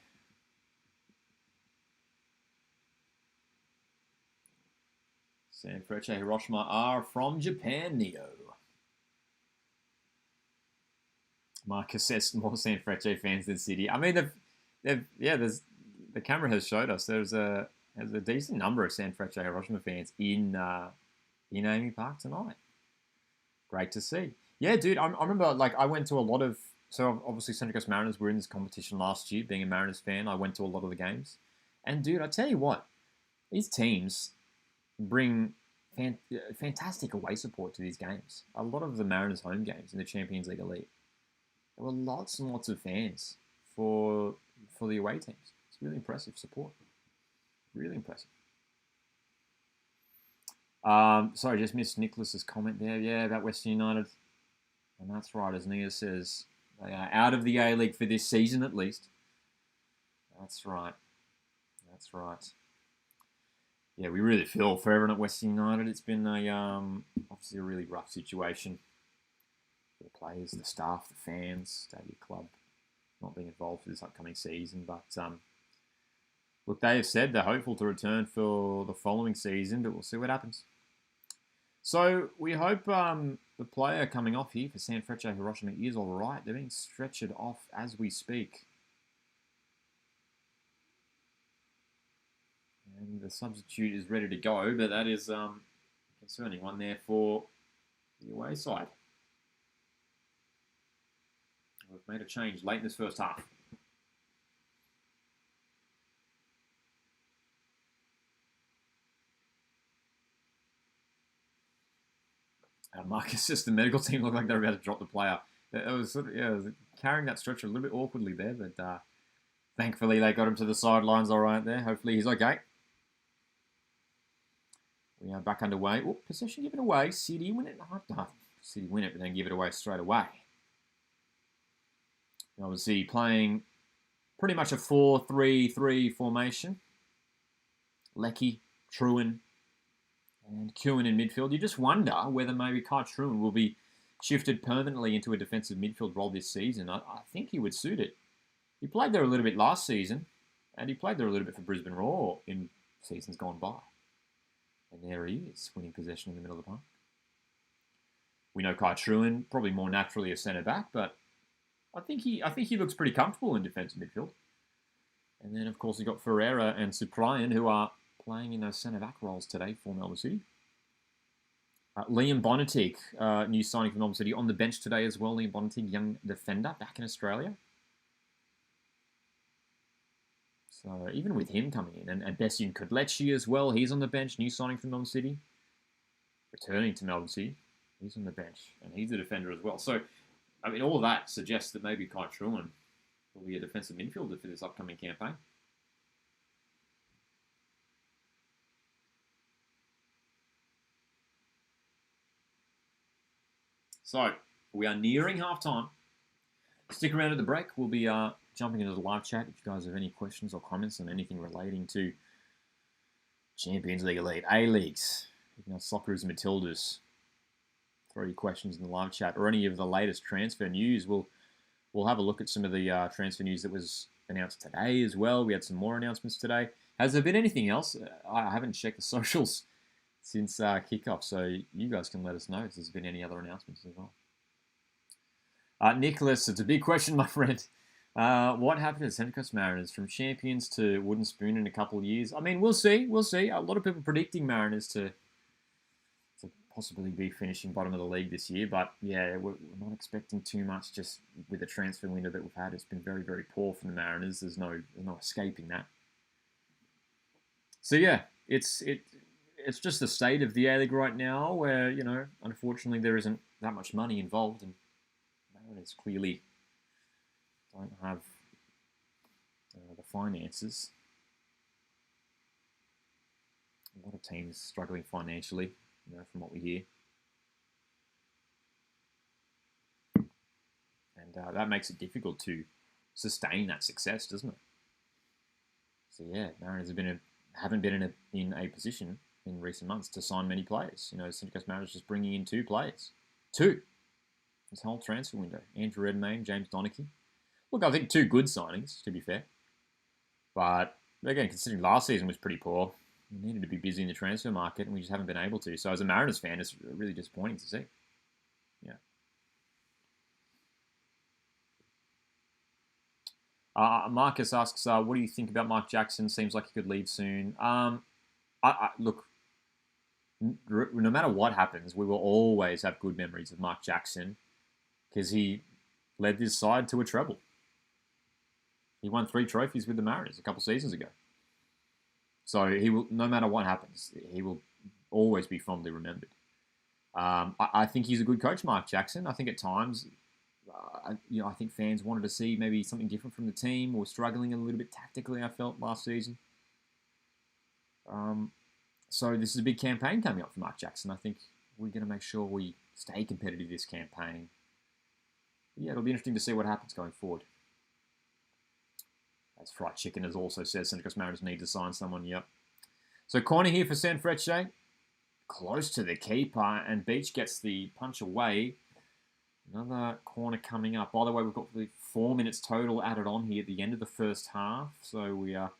Sanfrecce Hiroshima are from Japan, Neo. Marcus says more Sanfrecce fans than City. I mean, the camera has showed us there's a decent number of Sanfrecce Hiroshima fans in Amy Park tonight. Great to see. Yeah, dude, I remember, I went to a lot of... So, obviously, Central Coast Mariners were in this competition last year. Being a Mariners fan, I went to a lot of the games. And, dude, I tell you what, these teams bring fantastic away support to these games. A lot of the Mariners' home games in the Champions League Elite, there were lots and lots of fans for the away teams. It's really impressive support. Really impressive. Sorry, just missed Nicholas's comment there. Yeah, about Western United. And that's right, as Nia says, they are out of the A-League for this season at least. That's right. That's right. Yeah, we really feel for everyone at Western United. It's been obviously a really rough situation for the players, the staff, the fans, Stadium Club not being involved for this upcoming season. But look, they have said they're hopeful to return for the following season, but we'll see what happens. So we hope the player coming off here for Sanfrecce Hiroshima is all right. They're being stretchered off as we speak. And the substitute is ready to go, but that is concerning one there for the away side. We've made a change late in this first half. Marcus, just the medical team looked like they were about to drop the player. It was sort of, it was carrying that stretcher a little bit awkwardly there, but thankfully they got him to the sidelines all right there. Hopefully he's okay. We are back underway. Oh, possession given away. City win it. City win it, but then give it away straight away. Obviously playing pretty much a 4-3-3 formation. Lecky, Trewin, and Kewen in midfield. You just wonder whether maybe Kai Trewin will be shifted permanently into a defensive midfield role this season. I think he would suit it. He played there a little bit last season, and he played there a little bit for Brisbane Roar in seasons gone by. And there he is, winning possession in the middle of the park. We know Kai Trewin probably more naturally a centre back, but I think he looks pretty comfortable in defensive midfield. And then of course we've got Ferreira and Suprian, who are playing in those centre back roles today for Melbourne City. Liam Bonatig, new signing for Melbourne City, on the bench today as well. Liam Bonatig, young defender, back in Australia. So even with him coming in, and Bessian Kudlecki as well, he's on the bench, new signing for Melbourne City. Returning to Melbourne City, he's on the bench, and he's a defender as well. So, I mean, all of that suggests that maybe Kai Trewin will be a defensive midfielder for this upcoming campaign. So, we are nearing half-time. Stick around at the break. We'll be jumping into the live chat if you guys have any questions or comments on anything relating to Champions League Elite, A-Leagues, Socceroos and Matildas. Throw your questions in the live chat or any of the latest transfer news. We'll have a look at some of the transfer news that was announced today as well. We had some more announcements today. Has there been anything else? I haven't checked the socials since kickoff, so you guys can let us know if there's been any other announcements as well. Nicholas, it's a big question, my friend. What happened to the Central Coast Mariners from champions to wooden spoon in a couple of years? I mean, we'll see. We'll see. A lot of people predicting Mariners to possibly be finishing bottom of the league this year, but yeah, we're not expecting too much just with the transfer window that we've had. It's been very, very poor for the Mariners. There's no escaping that. So yeah, it's just the state of the A-League right now where, unfortunately there isn't that much money involved, and Mariners clearly don't have the finances. A lot of teams struggling financially, from what we hear. And that makes it difficult to sustain that success, doesn't it? So yeah, Mariners haven't been in a position in recent months to sign many players. Central Coast Mariners just bringing in 2 players. 2. This whole transfer window. Andrew Redmayne, James Donachie. Look, I think 2 good signings, to be fair. But again, considering last season was pretty poor, we needed to be busy in the transfer market, and we just haven't been able to. So as a Mariners fan, it's really disappointing to see. Yeah. Marcus asks, what do you think about Mark Jackson? Seems like he could leave soon. Look, no matter what happens, we will always have good memories of Mark Jackson because he led this side to a treble. He won 3 trophies with the Mariners a couple seasons ago. So he will, no matter what happens, he will always be fondly remembered. I think he's a good coach, Mark Jackson. I think at times, I think fans wanted to see maybe something different from the team, or struggling a little bit tactically, I felt, last season. So this is a big campaign coming up for Mark Jackson. I think we're going to make sure we stay competitive this campaign. But yeah, it'll be interesting to see what happens going forward. As Fried Chicken has also said, Central Coast Mariners need to sign someone. Yep. So corner here for Sanfrecce. Close to the keeper, and Beach gets the punch away. Another corner coming up. By the way, we've got the 4 minutes total added on here at the end of the first half. So we are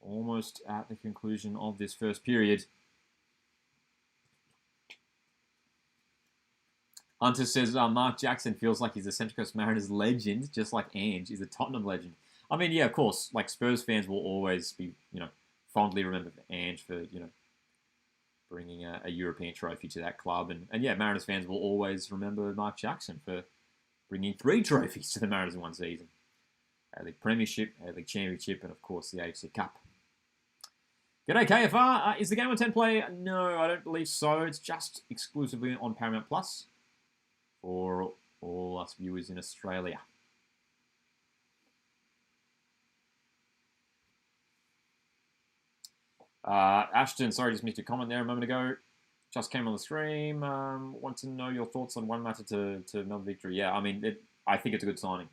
almost at the conclusion of this first period. Hunter says, Mark Jackson feels like he's a Central Coast Mariners legend, just like Ange is a Tottenham legend. I mean, yeah, of course, like Spurs fans will always be, fondly remember Ange for, bringing a European trophy to that club. And yeah, Mariners fans will always remember Mark Jackson for bringing 3 trophies to the Mariners in one season. A-League Premiership, A-League Championship, and of course the AFC Cup. G'day, KFR. Is the game on 10 play? No, I don't believe so. It's just exclusively on Paramount Plus for all us viewers in Australia. Ashton, sorry, just missed a comment there a moment ago. Just came on the stream. Want to know your thoughts on one matter to Melbourne victory. Yeah, I mean, I think it's a good signing.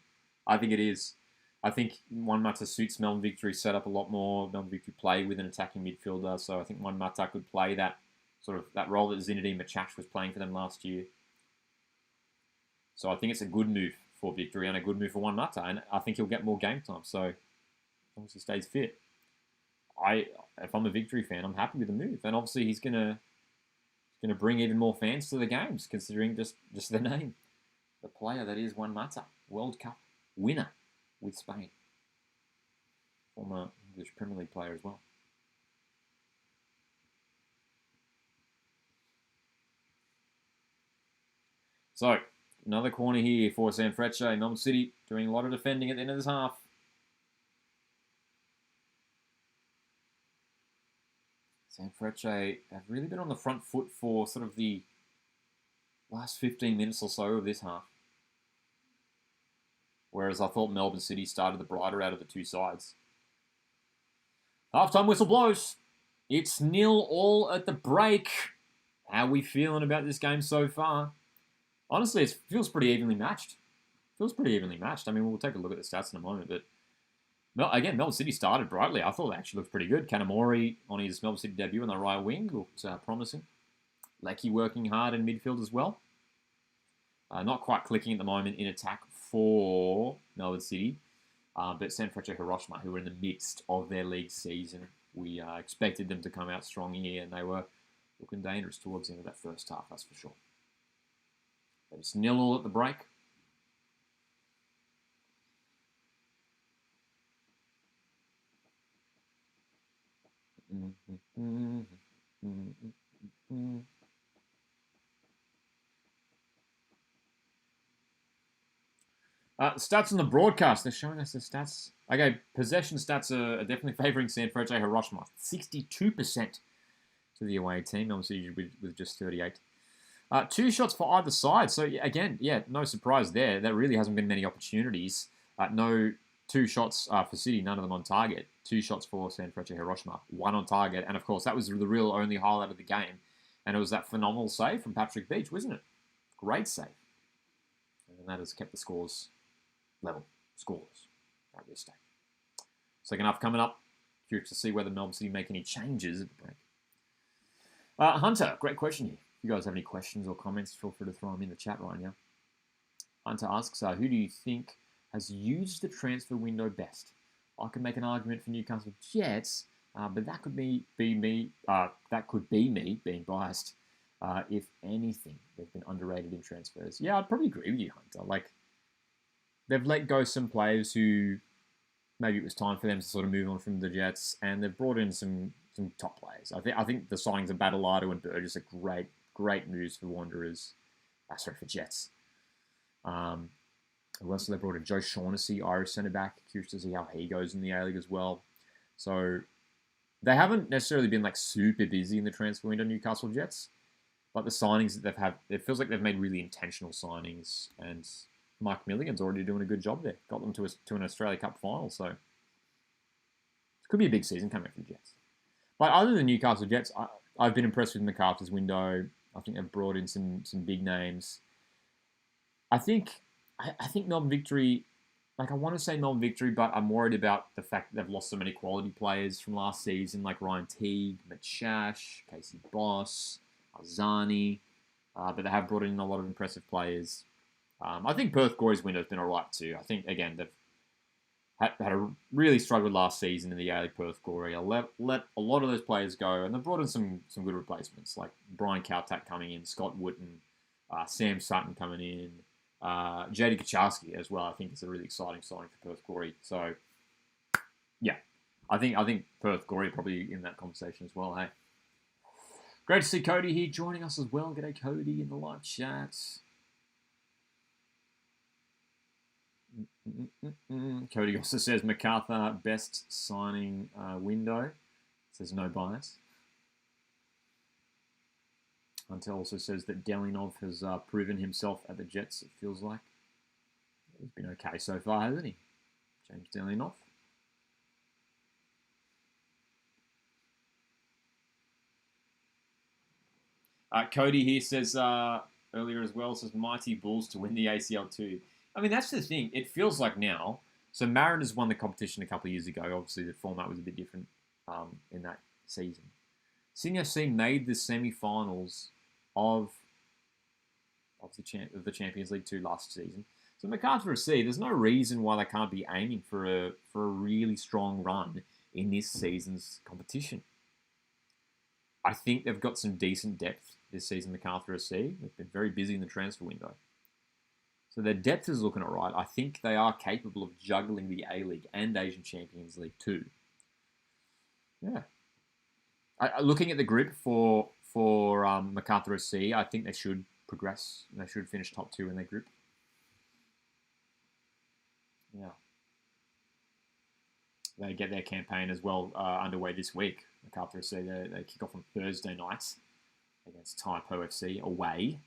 I think it is. I think one matter suits Melbourne victory set up a lot more. Melbourne victory play with an attacking midfielder, so I think one matter could play that sort of that role that Zinedine Machach was playing for them last year. So I think it's a good move for victory and a good move for one matter, and I think he'll get more game time. So as long as he stays fit, if I'm a victory fan, I'm happy with the move, and obviously he's gonna bring even more fans to the games, considering just the name, the player that is one matter, World Cup winner with Spain, former English Premier League player as well. So another corner here for Sanfrecce, Melbourne City doing a lot of defending at the end of this half. Sanfrecce have really been on the front foot for sort of the last 15 minutes or so of this half. Whereas I thought Melbourne City started the brighter out of the two sides. Halftime whistle blows. It's 0-0 at the break. How are we feeling about this game so far? Honestly, it feels pretty evenly matched. I mean, we'll take a look at the stats in a moment, but again, Melbourne City started brightly. I thought it actually looked pretty good. Kanamori on his Melbourne City debut on the right wing looked promising. Lecky working hard in midfield as well. Not quite clicking at the moment in attack for Melbourne City, but Sanfrecce Hiroshima, who were in the midst of their league season, we expected them to come out strong here, and they were looking dangerous towards the end of that first half, that's for sure. But it's 0-0 at the break. Stats on the broadcast. They're showing us the stats. Okay, possession stats are definitely favouring Sanfrecce Hiroshima. 62% to the away team. Obviously, with just 38. 2 shots for either side. So, again, no surprise there. There really hasn't been many opportunities. No 2 shots for City, none of them on target. 2 shots for Sanfrecce Hiroshima, 1 on target. And, of course, that was the real only highlight of the game. And it was that phenomenal save from Patrick Beach, wasn't it? Great save. And that has kept the scores level, scoreless at this stage. Second half coming up. Curious to see whether Melbourne City make any changes at the break. Hunter, great question here. If you guys have any questions or comments, feel free to throw them in the chat right now. Hunter asks, who do you think has used the transfer window best? I could make an argument for Newcastle Jets, but that could be me. That could be me being biased. If anything, they've been underrated in transfers. Yeah, I'd probably agree with you, Hunter. They've let go some players who maybe it was time for them to sort of move on from the Jets, and they've brought in some top players. I think the signings of Badalado and Burgess are great moves for Wanderers. For Jets. Who else have they brought in? Joe Shaughnessy, Irish centre back. Curious to see how he goes in the A-League as well. So they haven't necessarily been super busy in the transfer window, Newcastle Jets. But the signings that they've had, it feels like they've made really intentional signings, and Mike Milligan's already doing a good job there. Got them to an Australia Cup final, so it could be a big season coming for the Jets. But other than Newcastle Jets, I've been impressed with McArthur's window. I think they've brought in some big names. I think Melbourne victory. I want to say Melbourne victory, but I'm worried about the fact that they've lost so many quality players from last season, like Ryan Teague, Machash, Casey Boss, Alzani. But they have brought in a lot of impressive players. I think Perth Glory's window has been alright too. I think, again, they've had a really struggled last season in the A-League Perth Glory. Let a lot of those players go, and they've brought in some good replacements, like Brian Kautak coming in, Scott Wooten, Sam Sutton coming in, JD Kaczarski as well. I think it's a really exciting signing for Perth Glory. So, yeah, I think Perth Glory probably in that conversation as well. Hey, great to see Cody here joining us as well. G'day, Cody, in the live chat. Cody also says MacArthur best signing window. Says no bias. Hunter also says that Delinov has proven himself at the Jets, it feels like. He's been okay so far, hasn't he? James Delinov. Cody here says earlier as well, says Mighty Bulls to win the ACL too. I mean, that's the thing. It feels like now. So Mariners won the competition a couple of years ago. Obviously, the format was a bit different in that season. Senior FC made the semi-finals of the Champions League 2 last season. So MacArthur FC, there's no reason why they can't be aiming for a really strong run in this season's competition. I think they've got some decent depth this season, MacArthur FC. They've been very busy in the transfer window. So their depth is looking all right. I think they are capable of juggling the A-League and Asian Champions League too. Yeah. Looking at the group for MacArthur FC, I think they should progress. They should finish top 2 in their group. Yeah. They get their campaign as well underway this week. MacArthur FC, they kick off on Thursday night against Taipo FC away.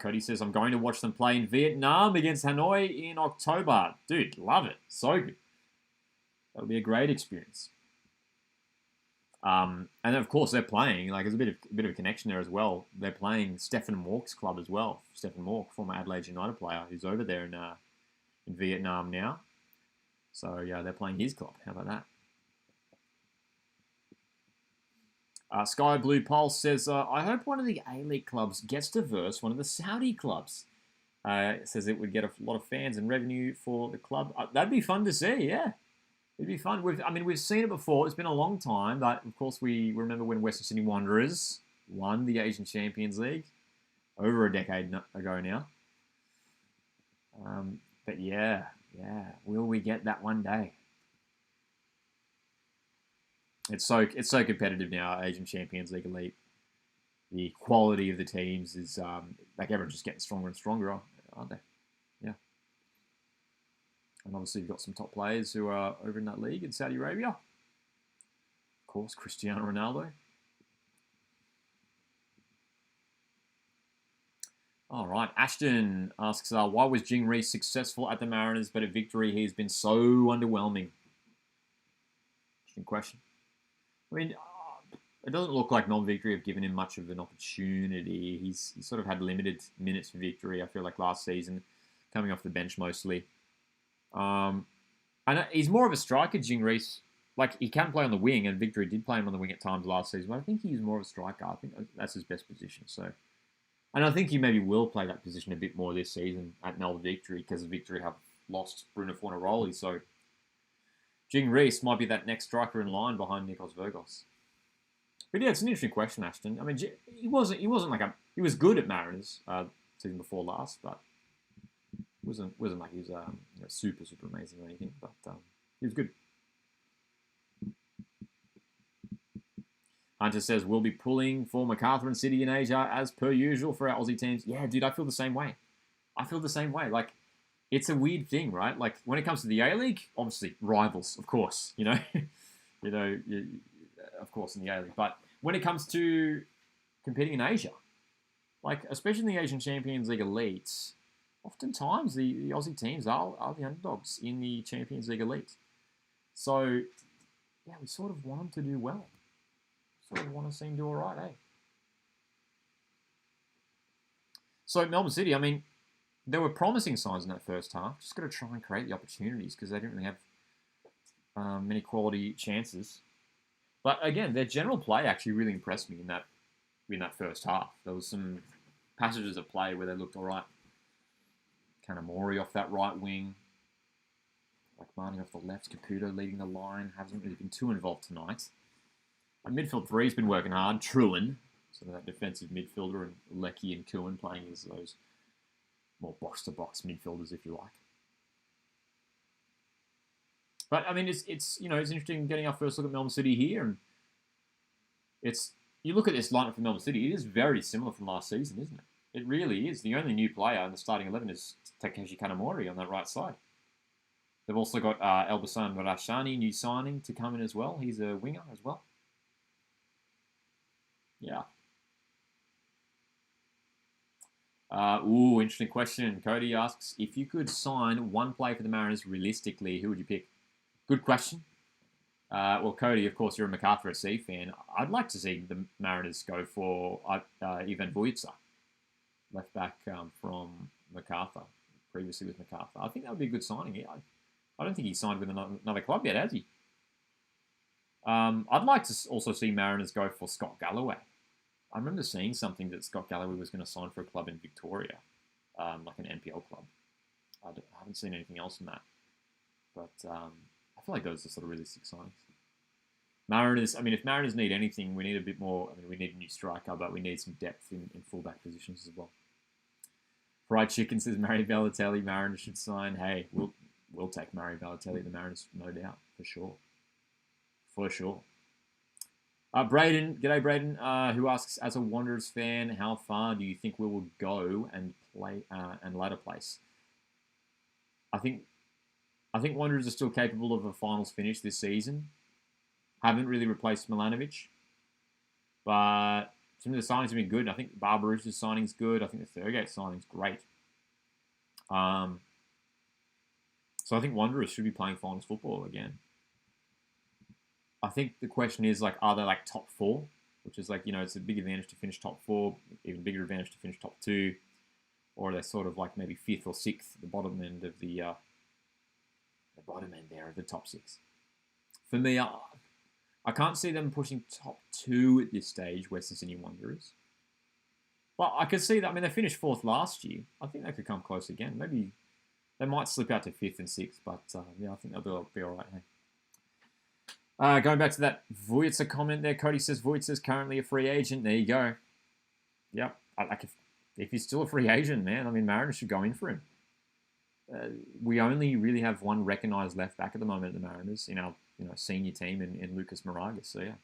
Cody says, I'm going to watch them play in Vietnam against Hanoi in October. Dude, love it. So good. That'll be a great experience. And of course, they're playing, like, there's a bit of a connection there as well. They're playing Stephen Mork's club as well. Stephen Mork, former Adelaide United player, who's over there in Vietnam now. So, yeah, they're playing his club. How about that? Sky Blue Pulse says, I hope one of the A-League clubs gets to verse one of the Saudi clubs. It says it would get a lot of fans and revenue for the club. That'd be fun to see, yeah. It'd be fun. We've seen it before. It's been a long time, but of course we remember when Western Sydney Wanderers won the Asian Champions League over a decade ago now. But yeah, will we get that one day? It's so competitive now, Asian Champions League Elite. The quality of the teams is like everyone's just getting stronger and stronger, aren't they? Yeah. And obviously you've got some top players who are over in that league in Saudi Arabia. Of course, Cristiano Ronaldo. All right, Ashton asks, why was Jing Reese successful at the Mariners, but at Victory he's been so underwhelming? Interesting question. I mean, it doesn't look like non-Victory have given him much of an opportunity. He's sort of had limited minutes for Victory, I feel like, last season, coming off the bench mostly. And he's more of a striker, Jing Reese. Like, he can play on the wing, and Victory did play him on the wing at times last season, but I think he's more of a striker. I think that's his best position. So, and I think he maybe will play that position a bit more this season at Melbourne Victory, because Victory have lost Bruno Fornaroli. So, Jing Reese might be that next striker in line behind Nikos Virgos. But yeah, it's an interesting question, Ashton. I mean, he wasn't like he was good at Mariners season before last, but wasn't like he was super amazing or anything. But he was good. Hunter says, we'll be pulling for MacArthur and City in Asia as per usual for our Aussie teams. Yeah, dude, I feel the same way. Like, it's a weird thing, right? Like, when it comes to the A-League, obviously, rivals, of course, of course, in the A-League. But when it comes to competing in Asia, like, especially in the Asian Champions League Elite, oftentimes the Aussie teams are the underdogs in the Champions League Elite. So, yeah, we sort of want them to do well. Sort of want to see them do all right, eh? So, Melbourne City, I mean, there were promising signs in that first half. Just got to try and create the opportunities because they didn't really have many quality chances. But again, their general play actually really impressed me in that first half. There was some passages of play where they looked all right. Kanamori off that right wing. Like Marnie off the left. Caputo leading the line. Hasn't really been too involved tonight. And midfield three's been working hard. Truan, sort of that defensive midfielder, and Lecky and Kuhn playing as those more box-to-box midfielders, if you like. But I mean, it's interesting getting our first look at Melbourne City here, and you look at this lineup for Melbourne City. It is very similar from last season, isn't it? It really is. The only new player in the starting 11 is Takeshi Kanamori on that right side. They've also got Elbasan Rashani, new signing, to come in as well. He's a winger as well. Yeah. Interesting question. Cody asks, if you could sign one player for the Mariners realistically, who would you pick? Good question. Well, Cody, of course, you're a MacArthur SC fan. I'd like to see the Mariners go for Ivan Vujica, left back from MacArthur, previously with MacArthur. I think that would be a good signing. I don't think he's signed with another club yet, has he? I'd like to also see Mariners go for Scott Galloway. I remember seeing something that Scott Galloway was going to sign for a club in Victoria, like an NPL club. I haven't seen anything else in that. But I feel like those are sort of realistic signings. Mariners, if Mariners need anything, we need a bit more. We need a new striker, but we need some depth in fullback positions as well. Fried Chicken says Murray Balotelli, Mariners should sign. Hey, we'll take Murray Balotelli, the Mariners, no doubt, for sure. For sure. Braden, g'day Braden, who asks, as a Wanderers fan, how far do you think we will go and play and ladder place? I think Wanderers are still capable of a finals finish this season. Haven't really replaced Milanovic, but some of the signings have been good. I think Barbarouse's signing's good. I think the Thurgate signing's great. So I think Wanderers should be playing finals football again. I think the question is, are they top 4? Which is it's a big advantage to finish top 4, even bigger advantage to finish top 2. Or are they sort of maybe 5th or 6th, the bottom end of the bottom end there of the top 6. For me, I can't see them pushing top 2 at this stage, Western Sydney Wanderers. But I could see that. They finished 4th last year. I think they could come close again. Maybe they might slip out to 5th and 6th, but I think they'll be all right. Hey. Going back to that Vujica comment there, Cody says Vujica's currently a free agent. There you go. Yep. If he's still a free agent, man, Mariners should go in for him. We only really have one recognised left back at the moment at the Mariners in our senior team in Lucas Moragas. So yeah.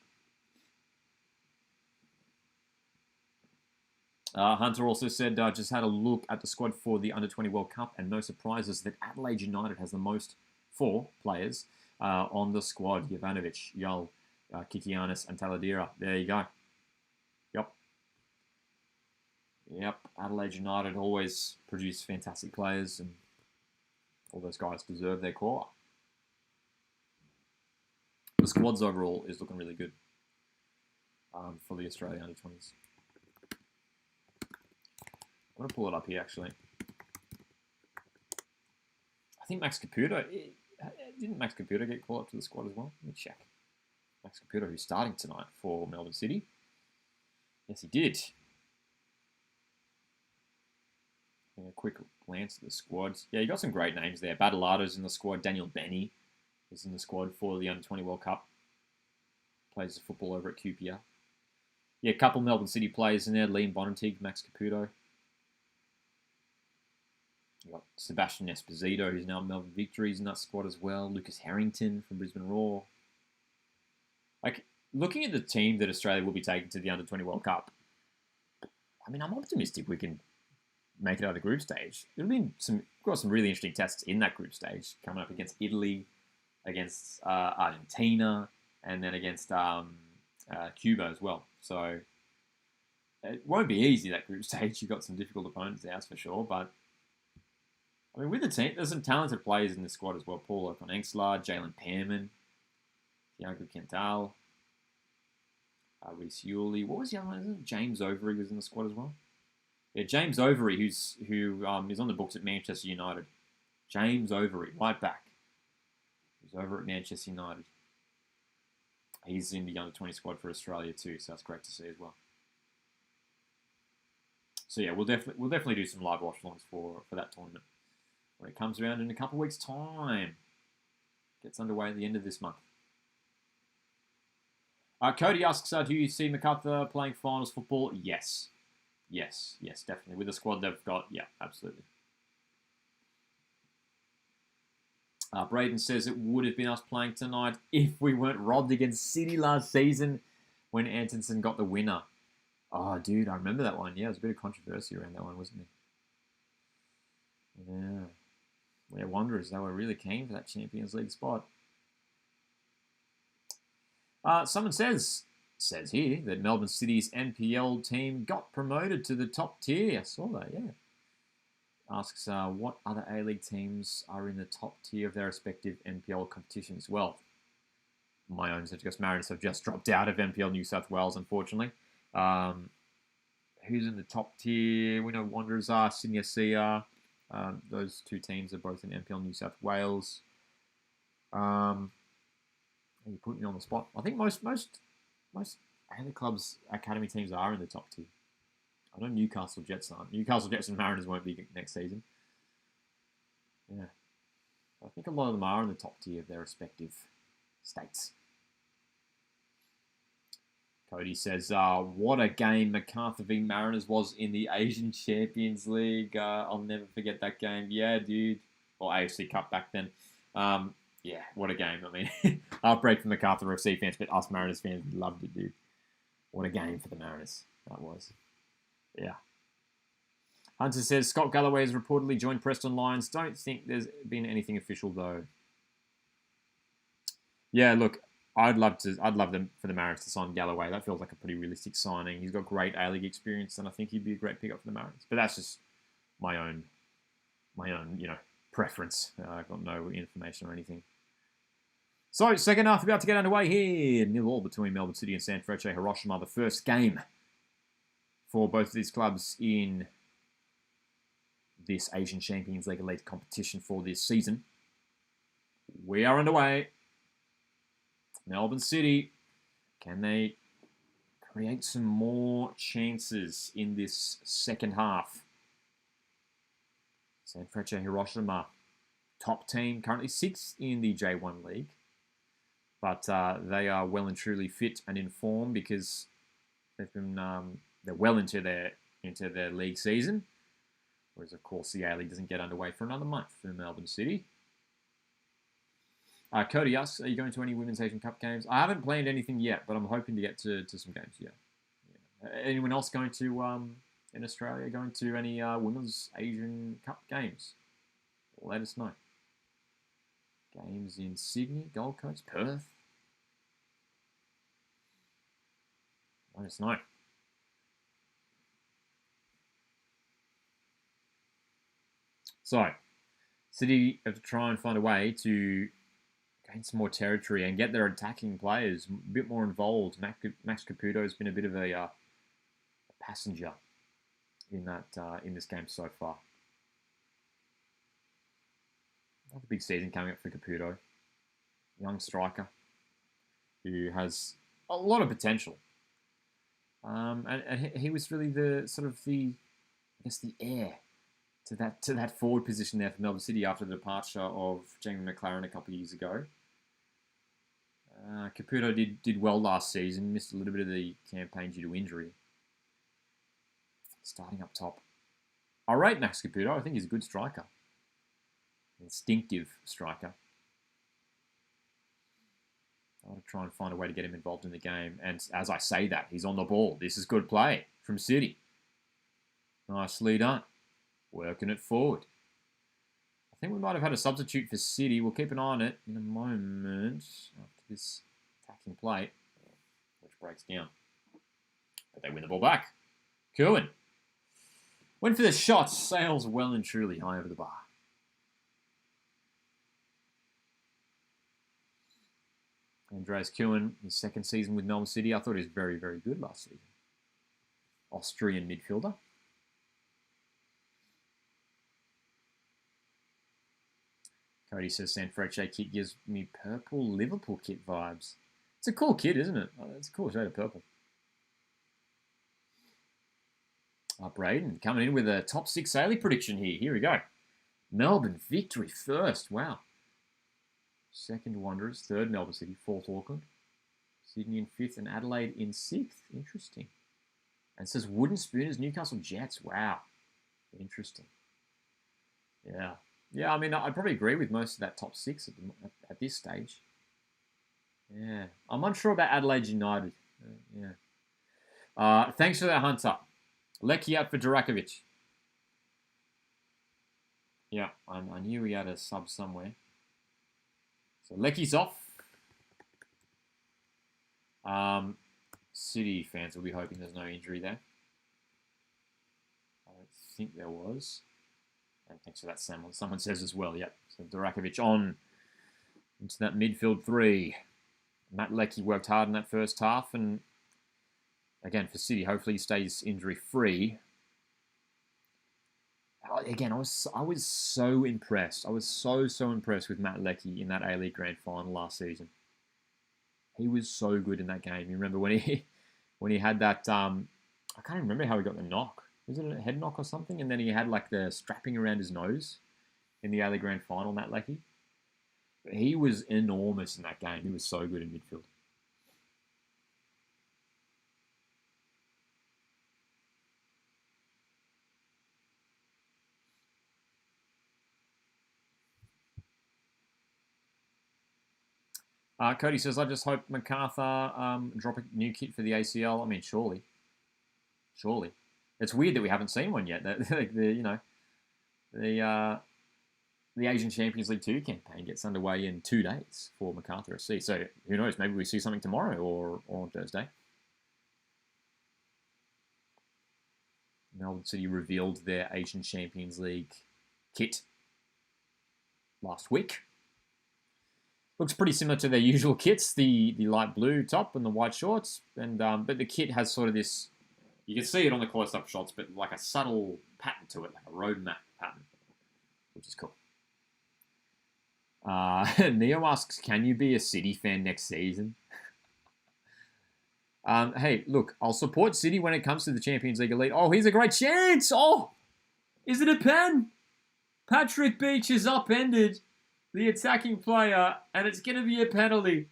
Hunter also said, just had a look at the squad for the Under-20 World Cup, and no surprises that Adelaide United has the most 4 players on the squad. Jovanovic, Yul, Kikianis, and Taladera. There you go. Yep. Adelaide United always produce fantastic players, and all those guys deserve their call. The squads overall is looking really good for the Australian Under-20s. I'm going to pull it up here, actually. I think Max Caputo... Didn't Max Caputo get called up to the squad as well? Let me check. Max Caputo, who's starting tonight for Melbourne City. Yes, he did. A quick glance at the squads. Yeah, you got some great names there. Badalado's in the squad. Daniel Benny is in the squad for the Under-20 World Cup. Plays football over at QPR. Yeah, a couple Melbourne City players in there. Liam Bonantig, Max Caputo. You got Sebastian Esposito, who's now at Melbourne Victories, in that squad as well. Lucas Harrington from Brisbane Roar. Looking at the team that Australia will be taking to the Under-20 World Cup, I'm optimistic we can make it out of the group stage. We've got some really interesting tests in that group stage, coming up against Italy, against Argentina, and then against Cuba as well. So it won't be easy, that group stage. You've got some difficult opponents there, that's for sure. But with the team, there's some talented players in the squad as well. Paul Okonengsla, Jalen Pearman, Thiago Quintal, Reece Yuli. What was the other one? James Overy was in the squad as well. Yeah, James Overy, who is on the books at Manchester United. James Overy, right back. He's over at Manchester United. He's in the Under-20 squad for Australia too, so that's great to see as well. So yeah, we'll definitely do some live watch-alongs for that tournament when it comes around in a couple of weeks' time. Gets underway at the end of this month. Cody asks, do you see MacArthur playing finals football? Yes. Yes, definitely. With the squad they've got, yeah, absolutely. Braden says it would have been us playing tonight if we weren't robbed against City last season when Antonsen got the winner. Oh, dude, I remember that one. Yeah, there was a bit of controversy around that one, wasn't there? We're Wanderers. They were really keen for that Champions League spot. Someone says here that Melbourne City's NPL team got promoted to the top tier. I saw that, yeah. Asks what other A-League teams are in the top tier of their respective NPL competitions. Well, my own Sanfrecce Mariners have just dropped out of NPL New South Wales, unfortunately. Who's in the top tier? We know Wanderers are, Sydney FC are. Those two teams are both in NPL New South Wales. You put me on the spot. I think most A-League clubs, academy teams are in the top tier. I know Newcastle Jets aren't. Newcastle Jets and Mariners won't be next season. Yeah. I think a lot of them are in the top tier of their respective states. Cody says, what a game MacArthur v Mariners was in the Asian Champions League. I'll never forget that game. Yeah, dude. Or AFC Cup back then. Yeah, what a game. I mean, heartbreak for MacArthur FC fans, but us Mariners fans, we loved it, dude. What a game for the Mariners that was. Yeah. Hunter says, Scott Galloway has reportedly joined Preston Lions. Don't think there's been anything official, though. Yeah, look, I'd love them for the Mariners to sign Galloway. That feels like a pretty realistic signing. He's got great A-League experience, and I think he'd be a great pickup for the Mariners. But that's just my own, preference. I've got no information or anything. So, second half about to get underway here. 0-0 between Melbourne City and Sanfrecce Hiroshima. The first game for both of these clubs in this Asian Champions League elite competition for this season. We are underway. Melbourne City, can they create some more chances in this second half? Sanfrecce Hiroshima, top team, currently 6th in the J1 League. But they are well and truly fit and in form because they've been they're well into their league season. Whereas of course the A-League doesn't get underway for another month for Melbourne City. Cody asks, are you going to any Women's Asian Cup games? I haven't planned anything yet, but I'm hoping to get to some games, yeah. Anyone else going to, in Australia, going to any Women's Asian Cup games? Let us know. Games in Sydney, Gold Coast, Perth. Let us know. So, City have to try and find a way to gain some more territory and get their attacking players a bit more involved. Max Caputo has been a bit of a passenger in this game so far. Another big season coming up for Caputo. Young striker who has a lot of potential. And he was really the heir to that forward position there for Melbourne City after the departure of Jamie McLaren a couple of years ago. Caputo did well last season, missed a little bit of the campaign due to injury. Starting up top. I rate Max Caputo. I think he's a good striker. Instinctive striker. I want to try and find a way to get him involved in the game. And as I say that, he's on the ball. This is good play from City. Nicely done. Working it forward. I think we might have had a substitute for City. We'll keep an eye on it in a moment after this attacking play, which breaks down. But they win the ball back. Cohen went for the shot. Sails well and truly high over the bar. Andreas Cohen, his second season with Melbourne City. I thought he was very, very good last season. Austrian midfielder. Cody says Sanfrecce kit gives me purple Liverpool kit vibes. It's a cool kit, isn't it? It's a cool shade of purple. Braden coming in with a top 6 A-League prediction here. Here we go. Melbourne victory first. Wow. Second Wanderers, third Melbourne City, fourth Auckland, Sydney in fifth, and Adelaide in sixth. Interesting. And it says Wooden Spooners, Newcastle Jets. Wow. Interesting. Yeah. Yeah, I mean, I'd probably agree with most of that top 6 at this stage. Yeah. I'm unsure about Adelaide United. Yeah. Thanks for that, Hunter. Lecky out for Durakovic. Yeah, I knew he had a sub somewhere. So Lecky's off. City fans will be hoping there's no injury there. I don't think there was. And thanks for that, someone says as well. Yep. So Durakovic on into that midfield three. Matt Leckie worked hard in that first half, and again for City, hopefully he stays injury free. Again, I was so impressed. I was so impressed with Matt Leckie in that A-League Grand Final last season. He was so good in that game. You remember when he had that? I can't remember how he got the knock. Was it a head knock or something? And then he had like the strapping around his nose in the A-League Grand Final. Matt Leckie. He was enormous in that game. He was so good in midfield. Cody says, I just hope MacArthur drop a new kit for the ACL. I mean, surely. It's weird that we haven't seen one yet. The Asian Champions League 2 campaign gets underway in 2 days for MacArthur SC. So who knows? Maybe we see something tomorrow or on Thursday. Melbourne City revealed their Asian Champions League kit last week. Looks pretty similar to their usual kits, the light blue top and the white shorts, and but the kit has sort of this, you can see it on the close-up shots, but like a subtle pattern to it, like a road map pattern, which is cool. Neo asks, can you be a City fan next season? Hey, look, I'll support City when it comes to the Champions League Elite. Oh, here's a great chance! Oh, is it a pen? Patrick Beach is upended the attacking player, and it's going to be a penalty.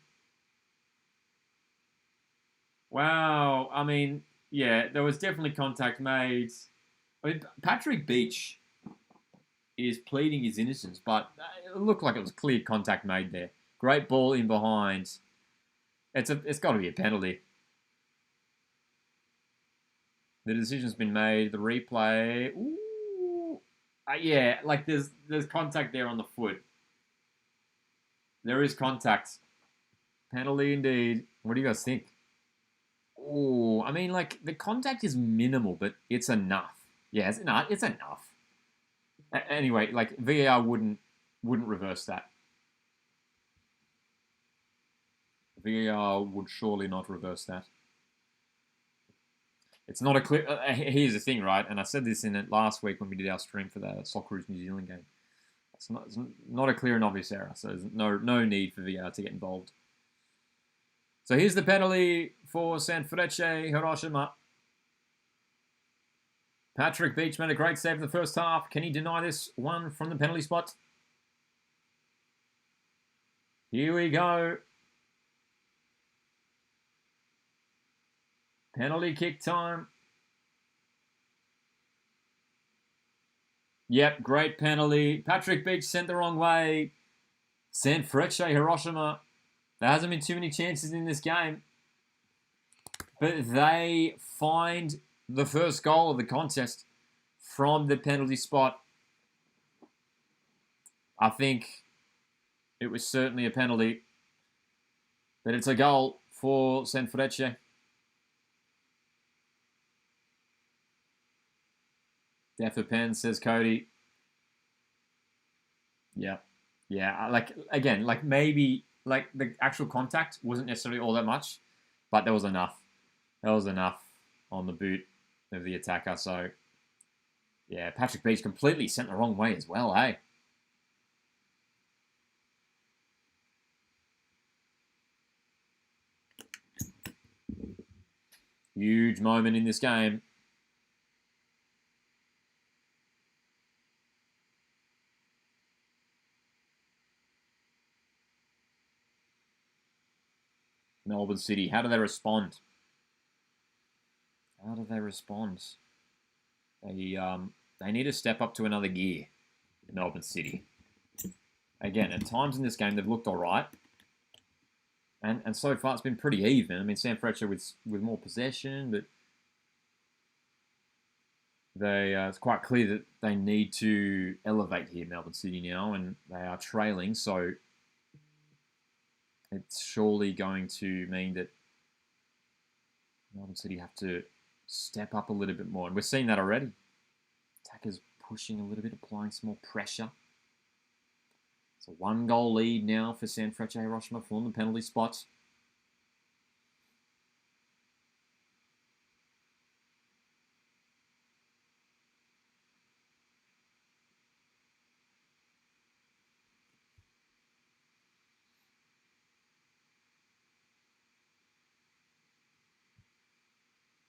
Wow. I mean, yeah, there was definitely contact made. I mean, Patrick Beach is pleading his innocence, but it looked like it was clear contact made there. Great ball in behind. It's got to be a penalty. The decision's been made. The replay. Ooh. Yeah, like there's contact there on the foot. There is contact. Penalty indeed. What do you guys think? Oh, I mean, like, the contact is minimal, but it's enough. Yeah, it's enough. Anyway, like, VAR wouldn't reverse that. VAR would surely not reverse that. It's not a clear... here's the thing, right? And I said this in it last week when we did our stream for the Socceroos New Zealand game. It's not a clear and obvious error, so there's no need for VAR to get involved. So here's the penalty for Sanfrecce Hiroshima. Patrick Beach made a great save in the first half. Can he deny this one from the penalty spot? Here we go. Penalty kick time. Yep, great penalty. Patrick Beach sent the wrong way. Sanfrecce Hiroshima. There hasn't been too many chances in this game. But they find the first goal of the contest from the penalty spot. I think it was certainly a penalty. But it's a goal for Sanfrecce. Death of pen, says Cody. Yeah. Like, again, like maybe, like the actual contact wasn't necessarily all that much, but there was enough. There was enough on the boot of the attacker. So, yeah, Patrick Beach completely sent the wrong way as well, hey? Huge moment in this game. Melbourne City, how do they respond? They need to step up to another gear, Melbourne City. Again, at times in this game, they've looked all right. And so far, it's been pretty even. I mean, Sanfrecce with more possession, but it's quite clear that they need to elevate here, Melbourne City now, and they are trailing. So it's surely going to mean that Melbourne City have to step up a little bit more, and we're seeing that already. Attackers pushing a little bit, applying some more pressure. It's a 1-goal lead now for Sanfrecce Hiroshima from the penalty spot.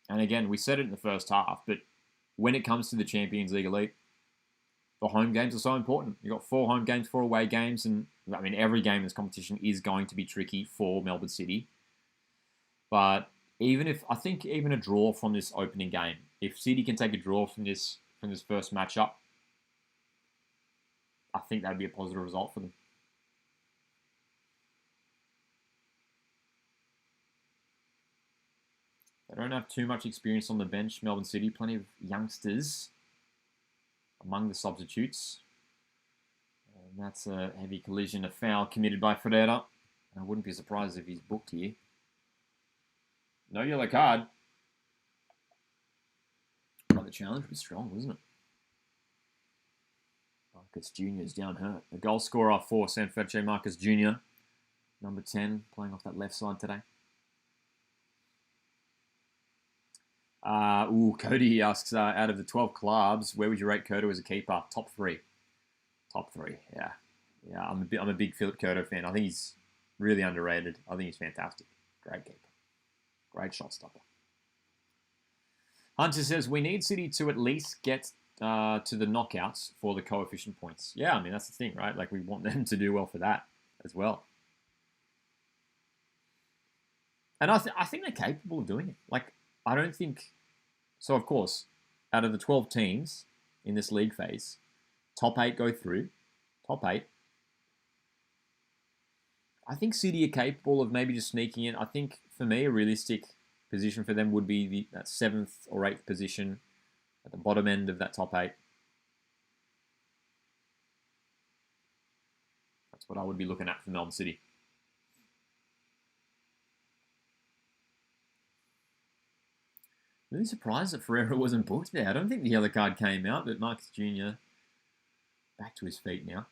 And again, we said it in the first half, but when it comes to the Champions League Elite, the home games are so important. You've got 4 home games, 4 away games, and I mean, every game in this competition is going to be tricky for Melbourne City. But I think even a draw from this opening game, if City can take a draw from this first matchup, I think that'd be a positive result for them. They don't have too much experience on the bench, Melbourne City. Plenty of youngsters among the substitutes. And that's a heavy collision, a foul committed by Ferreira. I wouldn't be surprised if he's booked here. No yellow card. But the challenge was strong, wasn't it? Marcus Jr. is down hurt. The goal scorer for Sanfrecce, Marcus Jr., number 10, playing off that left side today. Cody asks, out of the 12 clubs, where would you rate Curto as a keeper? Top 3. Top 3, yeah. Yeah, I'm a big Philip Curto fan. I think he's really underrated. I think he's fantastic. Great keeper. Great shot stopper. Hunter says, we need City to at least get to the knockouts for the coefficient points. Yeah, I mean, that's the thing, right? Like, we want them to do well for that as well. And I think they're capable of doing it. Like, I don't think... So, of course, out of the 12 teams in this league phase, top 8 go through. Top 8. I think City are capable of maybe just sneaking in. I think, for me, a realistic position for them would be that 7th or 8th position at the bottom end of that top 8. That's what I would be looking at for Melbourne City. Really surprised that Ferreira wasn't booked there. I don't think the yellow card came out, but Marcus Jr. back to his feet now.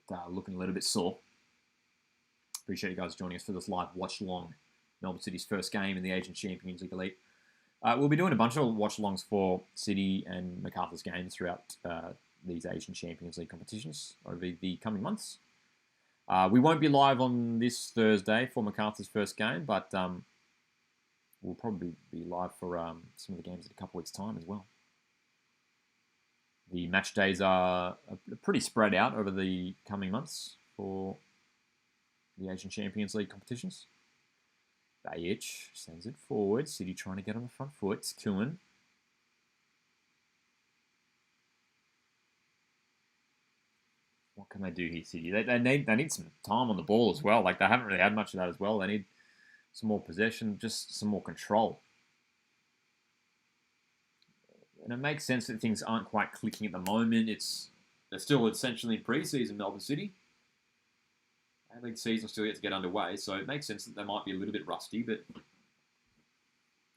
But looking a little bit sore. Appreciate you guys joining us for this live watch-along. Melbourne City's first game in the Asian Champions League Elite. We'll be doing a bunch of watch-alongs for City and MacArthur's games throughout these Asian Champions League competitions over the coming months. We won't be live on this Thursday for MacArthur's first game, but we'll probably be live for some of the games in a couple of weeks' time as well. The match days are pretty spread out over the coming months for the Asian Champions League competitions. Bajic sends it forward. City trying to get on the front foot. It's Kuhn. What can they do here, City? They need some time on the ball as well. Like, they haven't really had much of that as well. They need some more possession, just some more control. And it makes sense that things aren't quite clicking at the moment. They're still essentially in pre-season, Melbourne City. A-League season still yet to get underway, so it makes sense that they might be a little bit rusty, but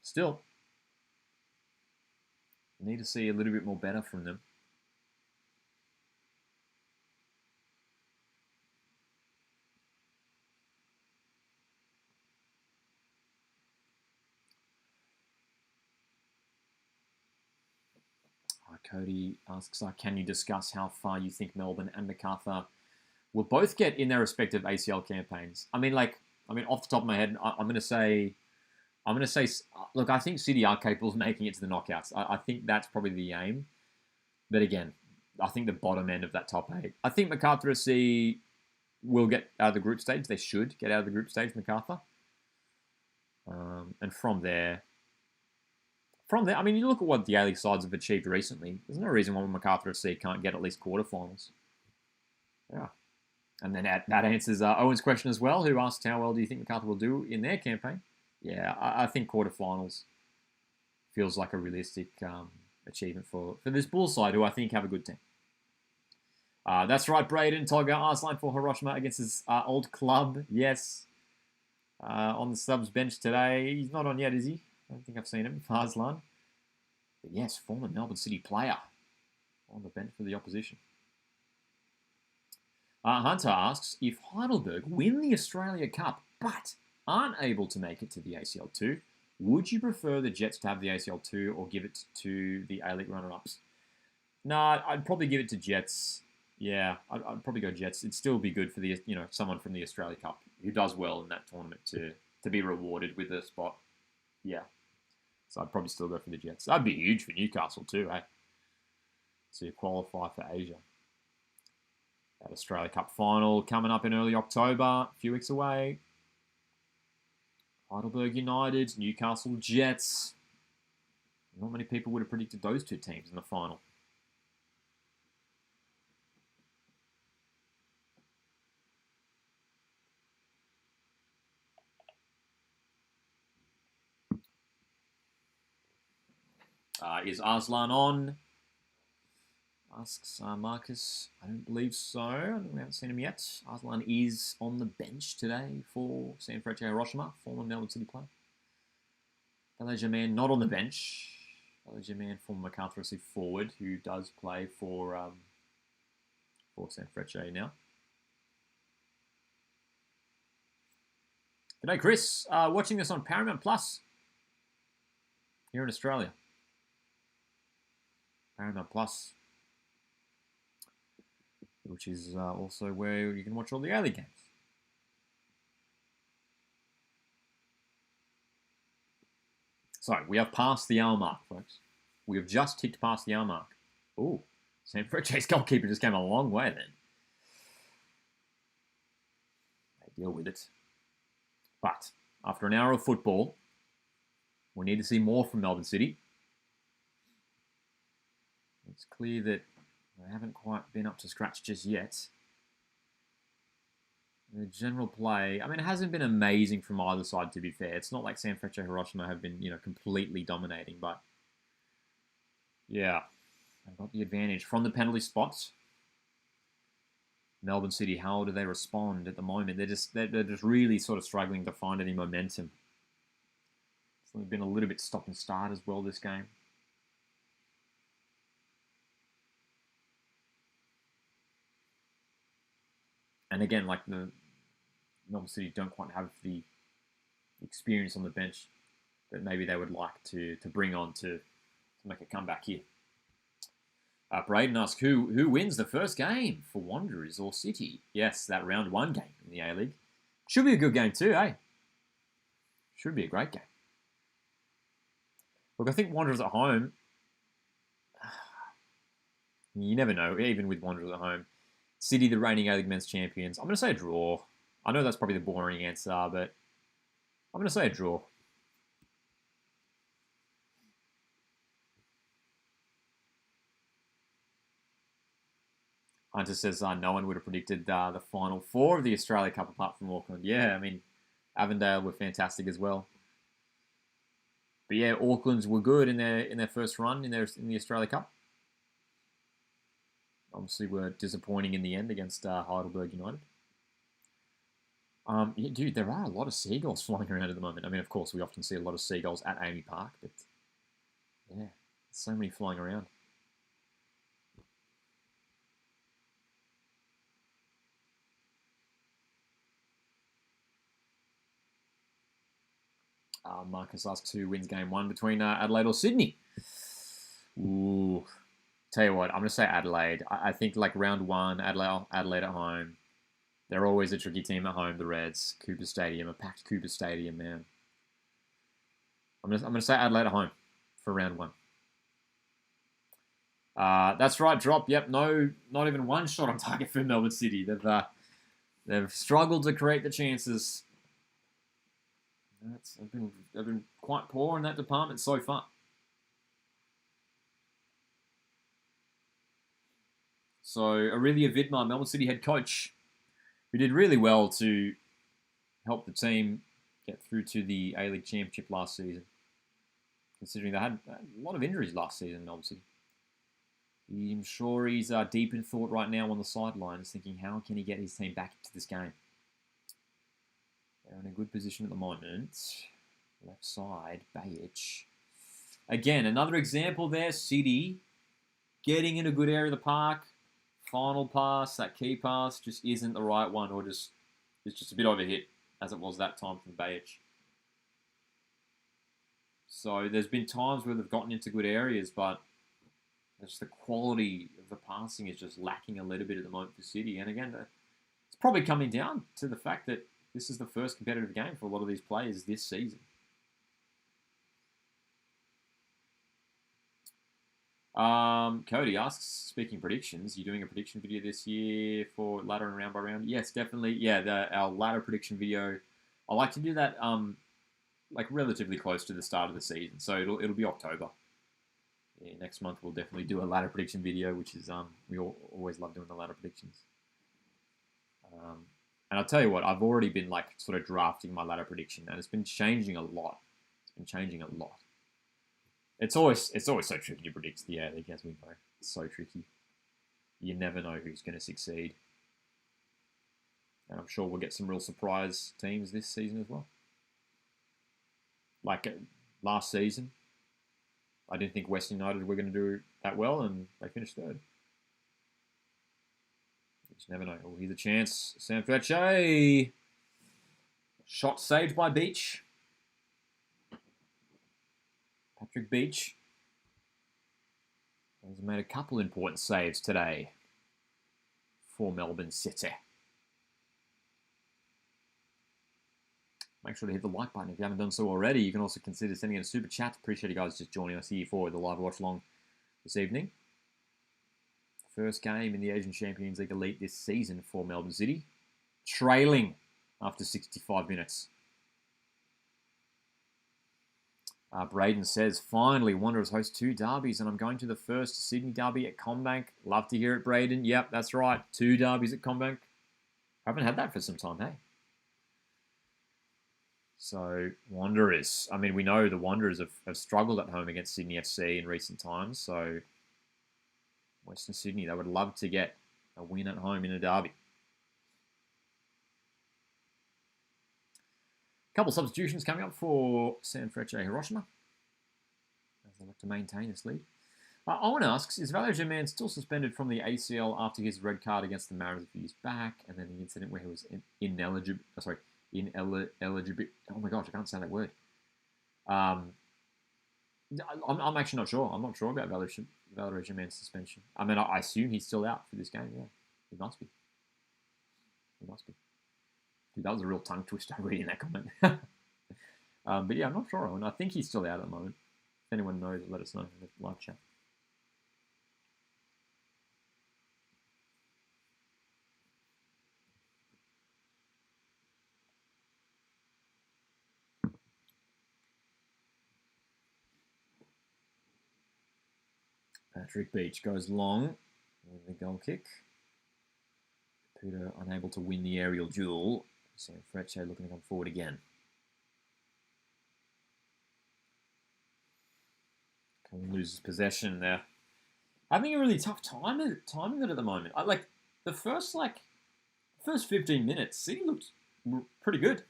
still, you need to see a little bit more better from them. Cody asks, can you discuss how far you think Melbourne and MacArthur will both get in their respective ACL campaigns? I mean, off the top of my head, I'm going to say, look, I think City are capable of making it to the knockouts. I think that's probably the aim. But again, I think the bottom end of that top 8. I think MacArthur SC will get out of the group stage. They should get out of the group stage, MacArthur. And from there, I mean, you look at what the A-League sides have achieved recently. There's no reason why MacArthur FC can't get at least quarterfinals. Yeah. And then that answers Owen's question as well, who asked how well do you think MacArthur will do in their campaign? Yeah, I think quarterfinals feels like a realistic achievement for this Bulls side, who I think have a good team. That's right, Braden. Toga Arslan for Hiroshima against his old club. Yes. On the subs bench today. He's not on yet, is he? I don't think I've seen him. Arslan. But yes, former Melbourne City player on the bench for the opposition. Hunter asks, if Heidelberg win the Australia Cup but aren't able to make it to the ACL2, would you prefer the Jets to have the ACL2 or give it to the A-League runner-ups? No, I'd probably give it to Jets. Yeah, I'd probably go Jets. It'd still be good for the someone from the Australia Cup who does well in that tournament to be rewarded with a spot. Yeah, so I'd probably still go for the Jets. That'd be huge for Newcastle too, eh? To qualify for Asia. That Australia Cup final coming up in early October, a few weeks away. Heidelberg United, Newcastle Jets. Not many people would have predicted those two teams in the final. Is Arslan on? Asks Marcus. I don't believe so. We haven't seen him yet. Arslan is on the bench today for Sanfrecce Hiroshima, former Melbourne City player. Belajaman not on the bench. Belajaman, former MacArthur FC forward, who does play for Sanfrecce now. G'day, Chris. Watching this on Paramount Plus here in Australia. Paramount Plus, which is also where you can watch all the A-League games. So, we have passed the hour mark, folks. We have just ticked past the hour mark. Ooh, Sanfrecce's goalkeeper just came a long way then. They deal with it. But, after an hour of football, we need to see more from Melbourne City. It's clear that they haven't quite been up to scratch just yet. The general play, I mean, it hasn't been amazing from either side, to be fair. It's not like Sanfrecce Hiroshima have been, completely dominating, but yeah, they've got the advantage from the penalty spots. Melbourne City, how do they respond at the moment? They're just really sort of struggling to find any momentum. It's been a little bit stop and start as well this game. And again, like the Melbourne City don't quite have the experience on the bench that maybe they would like to bring on to make a comeback here. Braden asks, who wins the first game for Wanderers or City? Yes, that round one game in the A-League. Should be a good game too, eh? Should be a great game. Look, I think Wanderers at home, you never know, even with Wanderers at home. City, the reigning A-League men's champions. I'm going to say a draw. I know that's probably the boring answer, but I'm going to say a draw. Hunter says no one would have predicted the Final Four of the Australia Cup apart from Auckland. Yeah, I mean, Avondale were fantastic as well. But yeah, Auckland's were good in their first run in the Australia Cup. Obviously, were disappointing in the end against Heidelberg United. Yeah, dude, there are a lot of seagulls flying around at the moment. I mean, of course, we often see a lot of seagulls at Amy Park, but yeah, so many flying around. Marcus asks who wins game one between Adelaide or Sydney. Ooh. Tell you what, I'm going to say Adelaide. I think like round one, Adelaide at home. They're always a tricky team at home, the Reds. Cooper Stadium, a packed Cooper Stadium, man. I'm going to say Adelaide at home for round one. That's right, Drop. Yep, no, not even one shot on target for Melbourne City. They've struggled to create the chances. They've been quite poor in that department so far. So, Aurelia Vidmar, Melbourne City head coach, who did really well to help the team get through to the A-League Championship last season. considering they had a lot of injuries last season, Melbourne City. I'm sure he's deep in thought right now on the sidelines, thinking how can he get his team back into this game. They're in a good position at the moment. Left side, Bajic. Again, another example there, City getting in a good area of the park. Final pass, that key pass, just isn't the right one, or it's just a bit overhit, as it was that time from Bajic. So there's been times where they've gotten into good areas, but just the quality of the passing is just lacking a little bit at the moment for City. And again, it's probably coming down to the fact that this is the first competitive game for a lot of these players this season. Cody asks, speaking predictions, you doing a prediction video this year for ladder and round by round? Yes, definitely. Yeah, our ladder prediction video. I like to do that like relatively close to the start of the season, so it'll be October. Yeah, next month we'll definitely do a ladder prediction video, which is we always love doing the ladder predictions. And I'll tell you what, I've already been like sort of drafting my ladder prediction, and it's been changing a lot. It's always so tricky to predict the league, as we know. It's so tricky. You never know who's going to succeed. And I'm sure we'll get some real surprise teams this season as well. Like last season, I didn't think Western United were going to do that well, and they finished third. You just never know. Oh, here's a chance. Sanfrecce. Shot saved by Beach. Patrick Beach has made a couple important saves today for Melbourne City. Make sure to hit the like button if you haven't done so already. You can also consider sending in a super chat. Appreciate you guys just joining us here for the live watch along this evening. First game in the Asian Champions League Elite this season for Melbourne City. Trailing after 65 minutes. Braden says, finally, Wanderers host 2 derbies, and I'm going to the first Sydney derby at CommBank. Love to hear it, Braden. Yep, that's right. 2 derbies at CommBank. Haven't had that for some time, hey? So, Wanderers. I mean, we know the Wanderers have struggled at home against Sydney FC in recent times, so Western Sydney, they would love to get a win at home in a derby. Couple substitutions coming up for Sanfrecce Hiroshima, as they look to maintain this lead. Owen asks, is Valerio Germain still suspended from the ACL after his red card against the Mariners a few years back, and then the incident where he was ineligible? Oh my gosh, I can't say that word. I'm actually not sure. I'm not sure about Valerio Germain's suspension. I mean, I assume he's still out for this game. Yeah, he must be. Dude, that was a real tongue twister reading that comment. But yeah, I'm not sure. I think he's still out at the moment. If anyone knows, let us know in the live chat. Patrick Beach goes long with the goal kick. Peter unable to win the aerial duel. Sanfrecce looking to come forward again. Can loses possession there. Having a really tough time timing it at the moment. I like the first 15 minutes. City looked pretty good.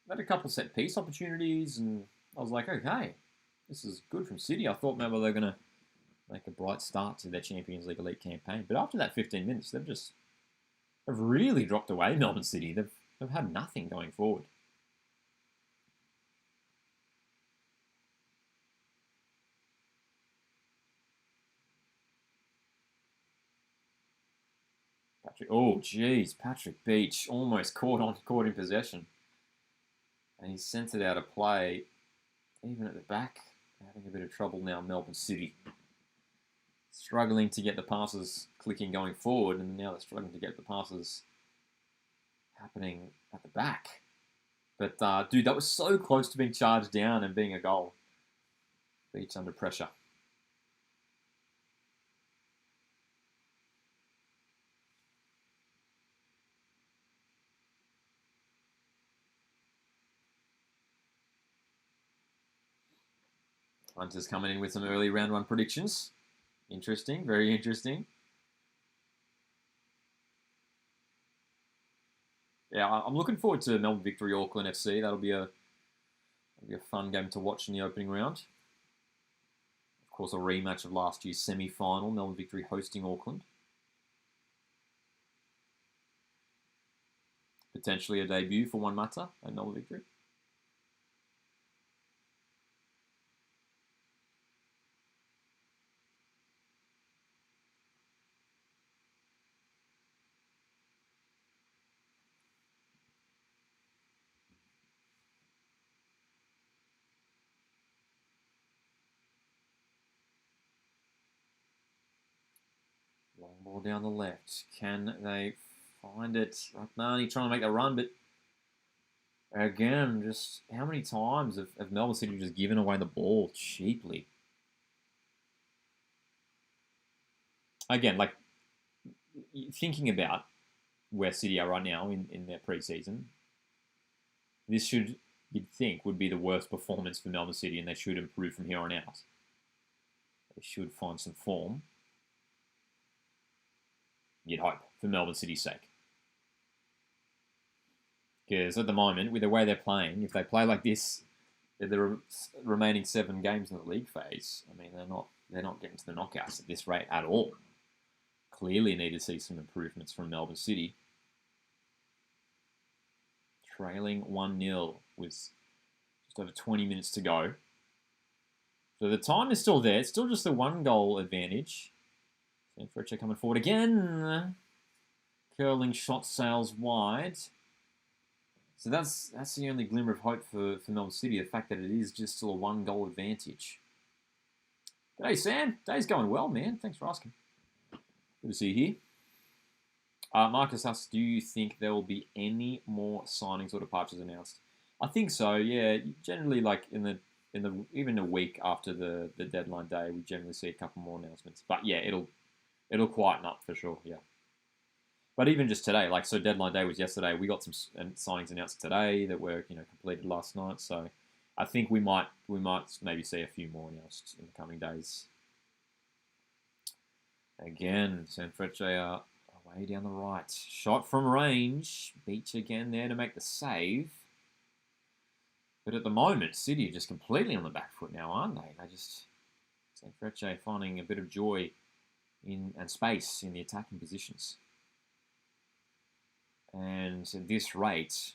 Had a couple set piece opportunities, and I was like, okay, this is good from City. I thought maybe they're gonna make a bright start to their Champions League Elite campaign, but after that 15 minutes, they've really dropped away. Melbourne City. They've had nothing going forward. Patrick Beach almost caught in possession, and he sent it out of play. Even at the back, having a bit of trouble now. Melbourne City struggling to get the passes clicking going forward, and now they're struggling to get the passes happening at the back. But dude, that was so close to being charged down and being a goal. Beach under pressure. Hunter's coming in with some early round one predictions. Interesting, very interesting. Yeah, I'm looking forward to Melbourne victory, Auckland FC. That'll be a fun game to watch in the opening round. Of course, a rematch of last year's semi-final, Melbourne victory hosting Auckland. Potentially a debut for Juan Mata at Melbourne victory. Long ball down the left. Can they find it? Nani trying to make a run, but again, just how many times have Melbourne City just given away the ball cheaply? Again, like thinking about where City are right now in their pre-season, this should, you'd think, would be the worst performance for Melbourne City, and they should improve from here on out. They should find some form. You'd hope, for Melbourne City's sake. Because at the moment, with the way they're playing, if they play like this, the remaining 7 games in the league phase, I mean, they're not getting to the knockouts at this rate at all. Clearly need to see some improvements from Melbourne City. Trailing 1-0 with just over 20 minutes to go. So the time is still there. It's still just a 1-goal advantage. Sanfrecce coming forward again. Curling shot sails wide. So that's the only glimmer of hope for Melbourne City, the fact that it is just still a 1-goal advantage. G'day, Sam. Day's going well, man. Thanks for asking. Good to see you here. Marcus asks, do you think there will be any more signings or departures announced? I think so, yeah. Generally, like even a week after the deadline day, we generally see a couple more announcements. But yeah, it'll quieten up for sure, yeah. But even just today, like, so deadline day was yesterday. We got some signings announced today that were, completed last night. So I think we might maybe see a few more announced in the coming days. Again, Sanfrecce are way down the right. Shot from range. Beach again there to make the save. But at the moment, City are just completely on the back foot now, aren't they? Sanfrecce finding a bit of joy and space in the attacking positions. And at this rate,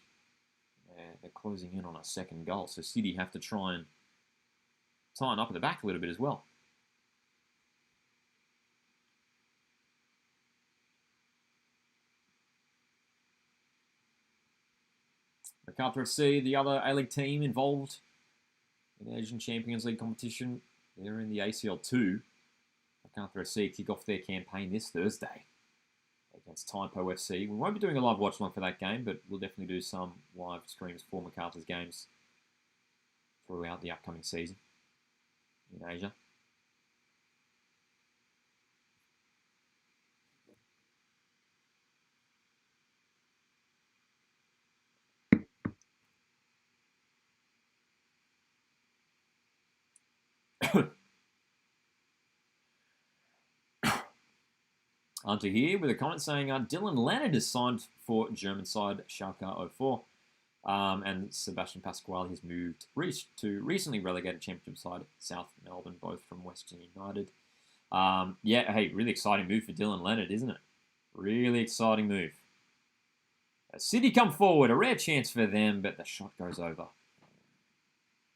they're closing in on a second goal. So City have to try and tighten up at the back a little bit as well. Macarthur FC, the other A-League team involved in the Asian Champions League competition. They're in the ACL2. Macarthur FC kick off their campaign this Thursday against Taipo FC. We won't be doing a live watch along for that game, but we'll definitely do some live streams for Macarthur's games throughout the upcoming season in Asia. Hunter here with a comment saying Dylan Leonard is signed for German side Schalke 04. And Sebastian Pasquale has moved to recently relegated Championship side South Melbourne, both from Western United. Yeah, hey, really exciting move for Dylan Leonard, isn't it? Really exciting move. City come forward, a rare chance for them, but the shot goes over.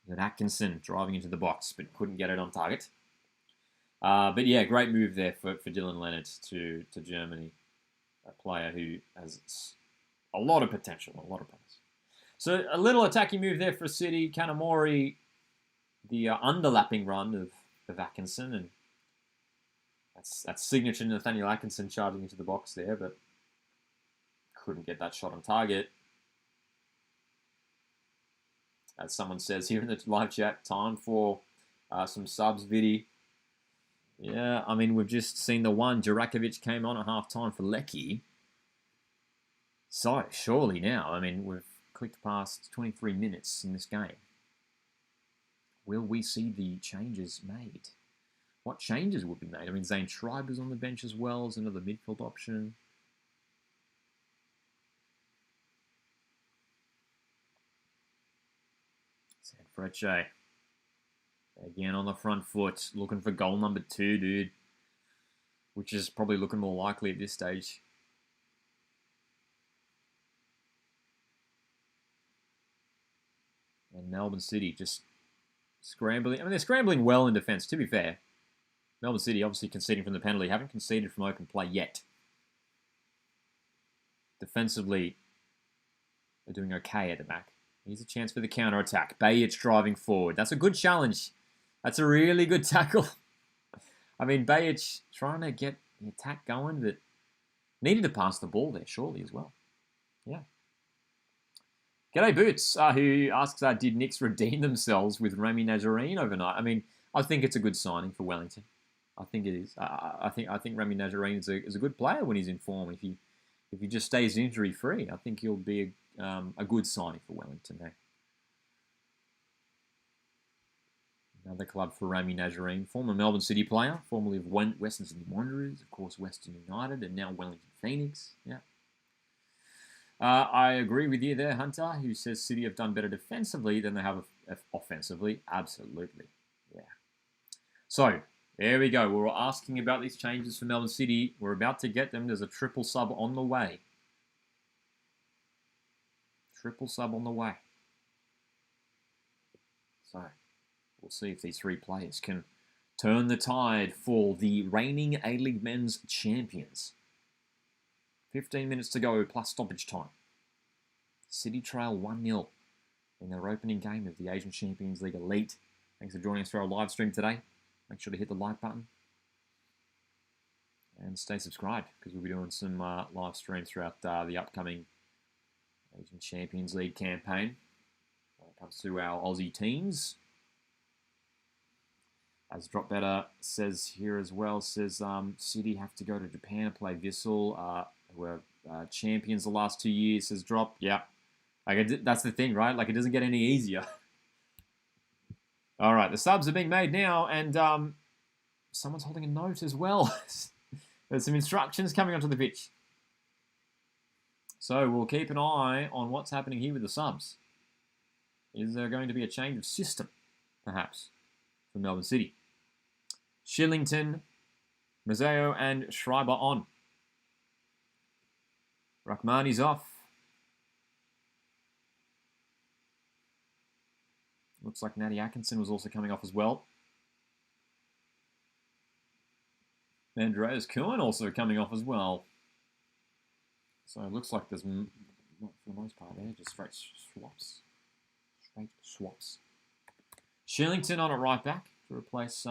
With Atkinson driving into the box, but couldn't get it on target. But yeah, great move there for Dylan Leonard to Germany. A player who has a lot of potential, a lot of promise. So a little attacking move there for City. Kanamori, the underlapping run of Atkinson, and that's signature Nathaniel Atkinson charging into the box there, but couldn't get that shot on target. As someone says here in the live chat, time for some subs, Vidi. Yeah, I mean, we've just seen the one. Jurakovic came on at half-time for Lecky. So, surely now, I mean, we've clicked past 23 minutes in this game. will we see the changes made? What changes would be made? I mean, Zane Schreiber's on the bench as well as another midfield option. Sanfrecce. Again on the front foot, looking for goal number 2, dude. Which is probably looking more likely at this stage. And Melbourne City just scrambling. I mean, they're scrambling well in defence, to be fair. Melbourne City obviously conceding from the penalty. Haven't conceded from open play yet. Defensively, they're doing okay at the back. Here's a chance for the counter-attack. Bajic driving forward. That's a good challenge. That's a really good tackle. I mean, Bajic trying to get the attack going, but needed to pass the ball there, surely, as well. Yeah. G'day Boots, who asks, did Knicks redeem themselves with Rami Nazarene overnight? I mean, I think it's a good signing for Wellington. I think it is. I think Rami Nazarene is a good player when he's in form. If he just stays injury free, I think he'll be a good signing for Wellington. There. Another club for Rami Nazarene, former Melbourne City player, formerly of Western Sydney Wanderers, of course Western United, and now Wellington Phoenix. Yeah. I agree with you there, Hunter, who says City have done better defensively than they have offensively. Absolutely. Yeah. So, there we go. We were asking about these changes for Melbourne City. We're about to get them. There's a triple sub on the way. Triple sub on the way. So, we'll see if these 3 players can turn the tide for the reigning A-League men's champions. 15 minutes to go plus stoppage time. City trail 1-0 in their opening game of the Asian Champions League Elite. Thanks for joining us for our live stream today. Make sure to hit the like button. And stay subscribed because we'll be doing some live streams throughout the upcoming Asian Champions League campaign. When it comes to our Aussie teams. As Drop Better says here as well, says City have to go to Japan to play Vissel. Who are champions the last 2 years, says Drop. Yeah. That's the thing, right? Like, it doesn't get any easier. All right, the subs are being made now, and someone's holding a note as well. There's some instructions coming onto the pitch. So we'll keep an eye on what's happening here with the subs. Is there going to be a change of system, perhaps, for Melbourne City? Shillington, Mazzeo, and Schreiber on. Rahmani's off. Looks like Natty Atkinson was also coming off as well. Andreas Kuhn also coming off as well. So it looks like there's, not for the most part there, just straight swaps. Straight swaps. Shillington on at right back to replace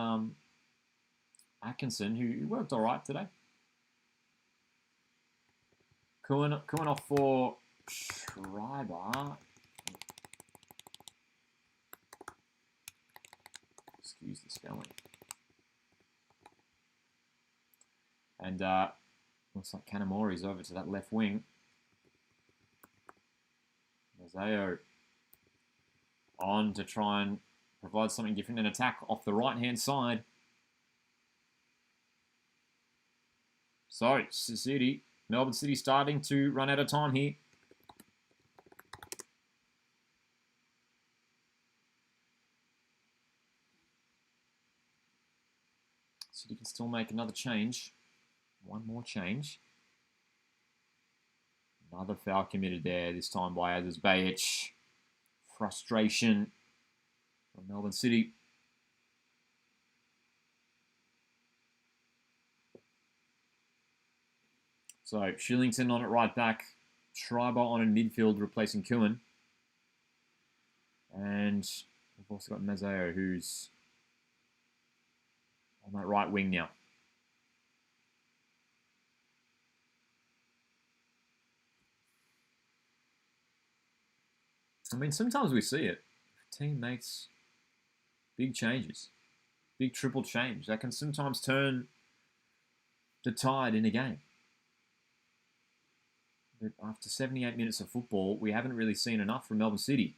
Atkinson, who worked all right today. Kuhn off for Schreiber. Excuse the spelling. And looks like Kanamori's over to that left wing. Mazzeo on to try and provide something different in attack off the right-hand side. So, City, Melbourne City starting to run out of time here. City can still make another change. One more change. Another foul committed there, this time by Azaz Bajic. Frustration from Melbourne City. So, Shillington on at right back. Schreiber on in midfield, replacing Kuhn. And we've also got Mazzeo, who's on that right wing now. I mean, sometimes we see it. A team makes big changes. Big triple change. That can sometimes turn the tide in a game. But after 78 minutes of football, we haven't really seen enough from Melbourne City.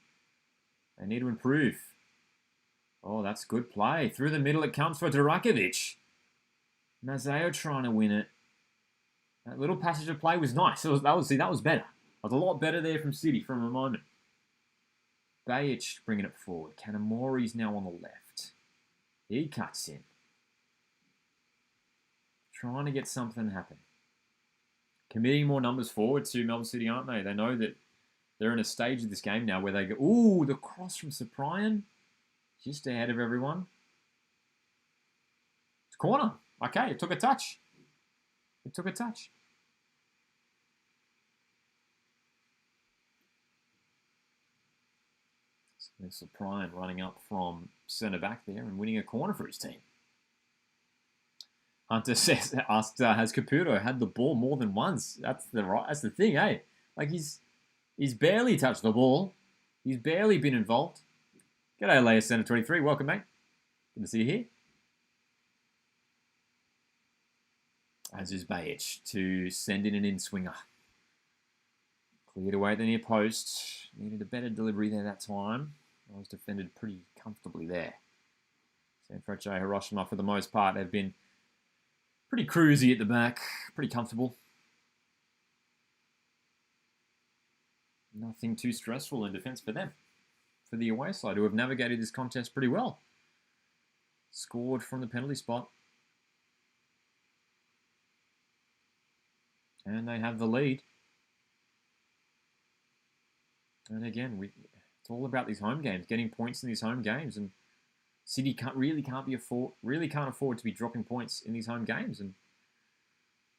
They need to improve. Oh, that's good play. Through the middle it comes for Durakovic. Mazeo trying to win it. That little passage of play was nice. That was better. That was a lot better there from City from a moment. Bajic bringing it forward. Kanamori's now on the left. He cuts in. Trying to get something happen. Committing more numbers forward to Melbourne City, aren't they? They know that they're in a stage of this game now where they go, ooh, the cross from Cyprian. Just ahead of everyone. It's corner. Okay, it took a touch. It took a touch. So Cyprian running up from centre back there and winning a corner for his team. Hunter asked, has Caputo had the ball more than once? That's the thing, eh? Like he's barely touched the ball. He's barely been involved. G'day, Leia Center 23. Welcome, mate. Good to see you here. As is Bajic to send in an in-swinger. Cleared away at the near post. Needed a better delivery there that time. I was defended pretty comfortably there. Sanfrecce Hiroshima, for the most part, have been pretty cruisy at the back. Pretty comfortable. Nothing too stressful in defence for them. For the away side, who have navigated this contest pretty well. Scored from the penalty spot. And they have the lead. And again, it's all about these home games, getting points in these home games. And City can't afford to be dropping points in these home games. And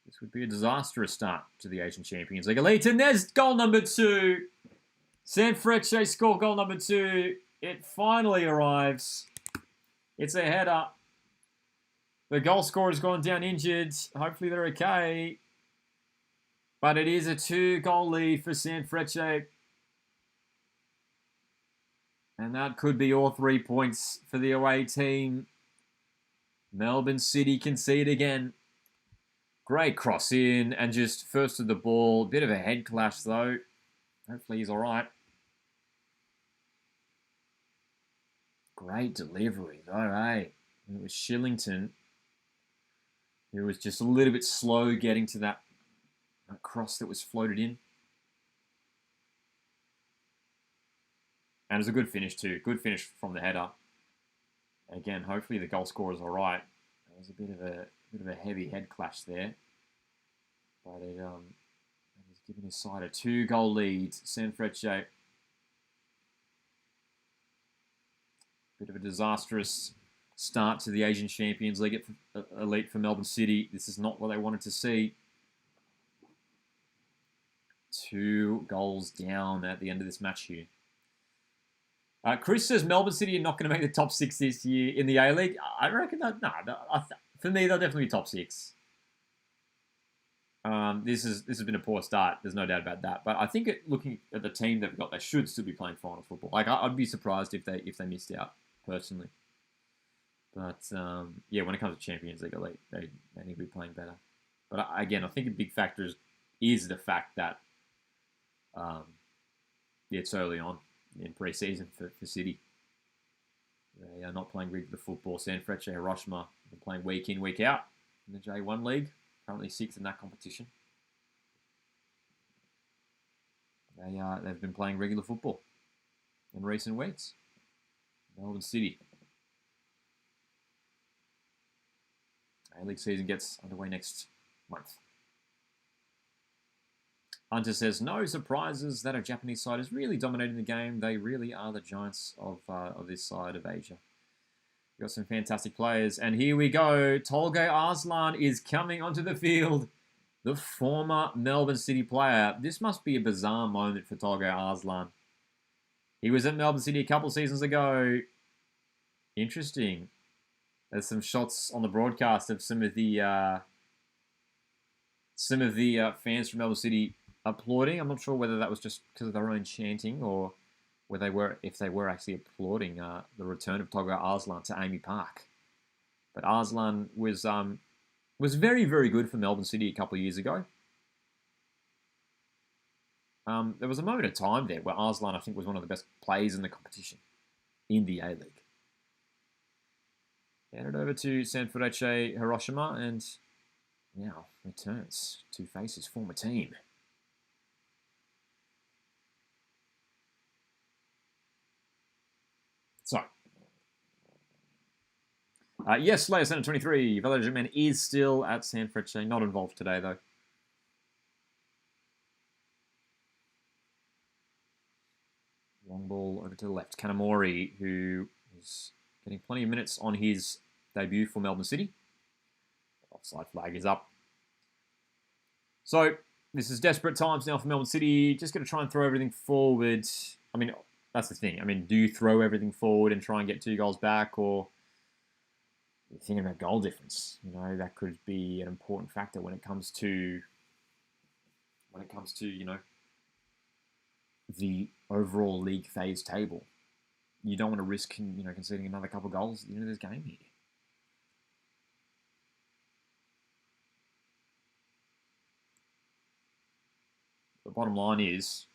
this would be a disastrous start to the Asian Champions League elite. And there's goal number 2. Sanfrecce score goal number 2. It finally arrives. It's a header. The goal scorer has gone down injured. Hopefully they're okay. But it is a 2-goal lead for Sanfrecce. And that could be all 3 points for the away team. Melbourne City concede again. Great cross in and just first to the ball. Bit of a head clash though. Hopefully he's all right. Great delivery though, eh? It was Shillington who was just a little bit slow getting to that cross that was floated in. And it was a good finish too. Good finish from the header. Again, hopefully the goal scorer is all right. There was a bit of a heavy head clash there, but it was giving his side a 2-goal lead. Sanfrecce. Bit of a disastrous start to the Asian Champions League elite for Melbourne City. This is not what they wanted to see. 2 goals down at the end of this match here. Chris says Melbourne City are not going to make the top 6 this year in the A-League. I reckon that, for me, they'll definitely be top 6. This has been a poor start. There's no doubt about that. But I think looking at the team they've got, they should still be playing final football. Like I'd be surprised if they missed out personally. But yeah, when it comes to Champions League elite, they need to be playing better. But again, I think a big factor is the fact that it's early on in pre-season for City. They are not playing regular football. Sanfrecce Hiroshima are playing week in, week out in the J1 League. Currently 6th in that competition. They've been playing regular football in recent weeks. Melbourne City. A-League season gets underway next month. Hunter says, no surprises that a Japanese side is really dominating the game. They really are the giants of this side of Asia. We've got some fantastic players. And here we go. Tolga Arslan is coming onto the field. The former Melbourne City player. This must be a bizarre moment for Tolga Arslan. He was at Melbourne City a couple seasons ago. Interesting. There's some shots on the broadcast of some of the fans from Melbourne City applauding. I'm not sure whether that was just because of their own chanting or if they were actually applauding the return of Tolga Arslan to Amy Park. But Arslan was very, very good for Melbourne City a couple of years ago. There was a moment of time there where Arslan, I think, was one of the best players in the competition in the A-League. Handed over to Sanfrecce Hiroshima and now returns to face his former team. So, yes, Layer Center 23. Village Man is still at Sanfrecce, not involved today though. Long ball over to the left. Kanamori, who is getting plenty of minutes on his debut for Melbourne City. Offside flag is up. So, this is desperate times now for Melbourne City. Just going to try and throw everything forward. I mean, that's the thing. I mean, do you throw everything forward and try and get 2 goals back, or you're thinking about goal difference? You know, that could be an important factor when it comes to, you know, the overall league phase table. You don't want to risk, you know, conceding another couple of goals at the end of this game here. The bottom line is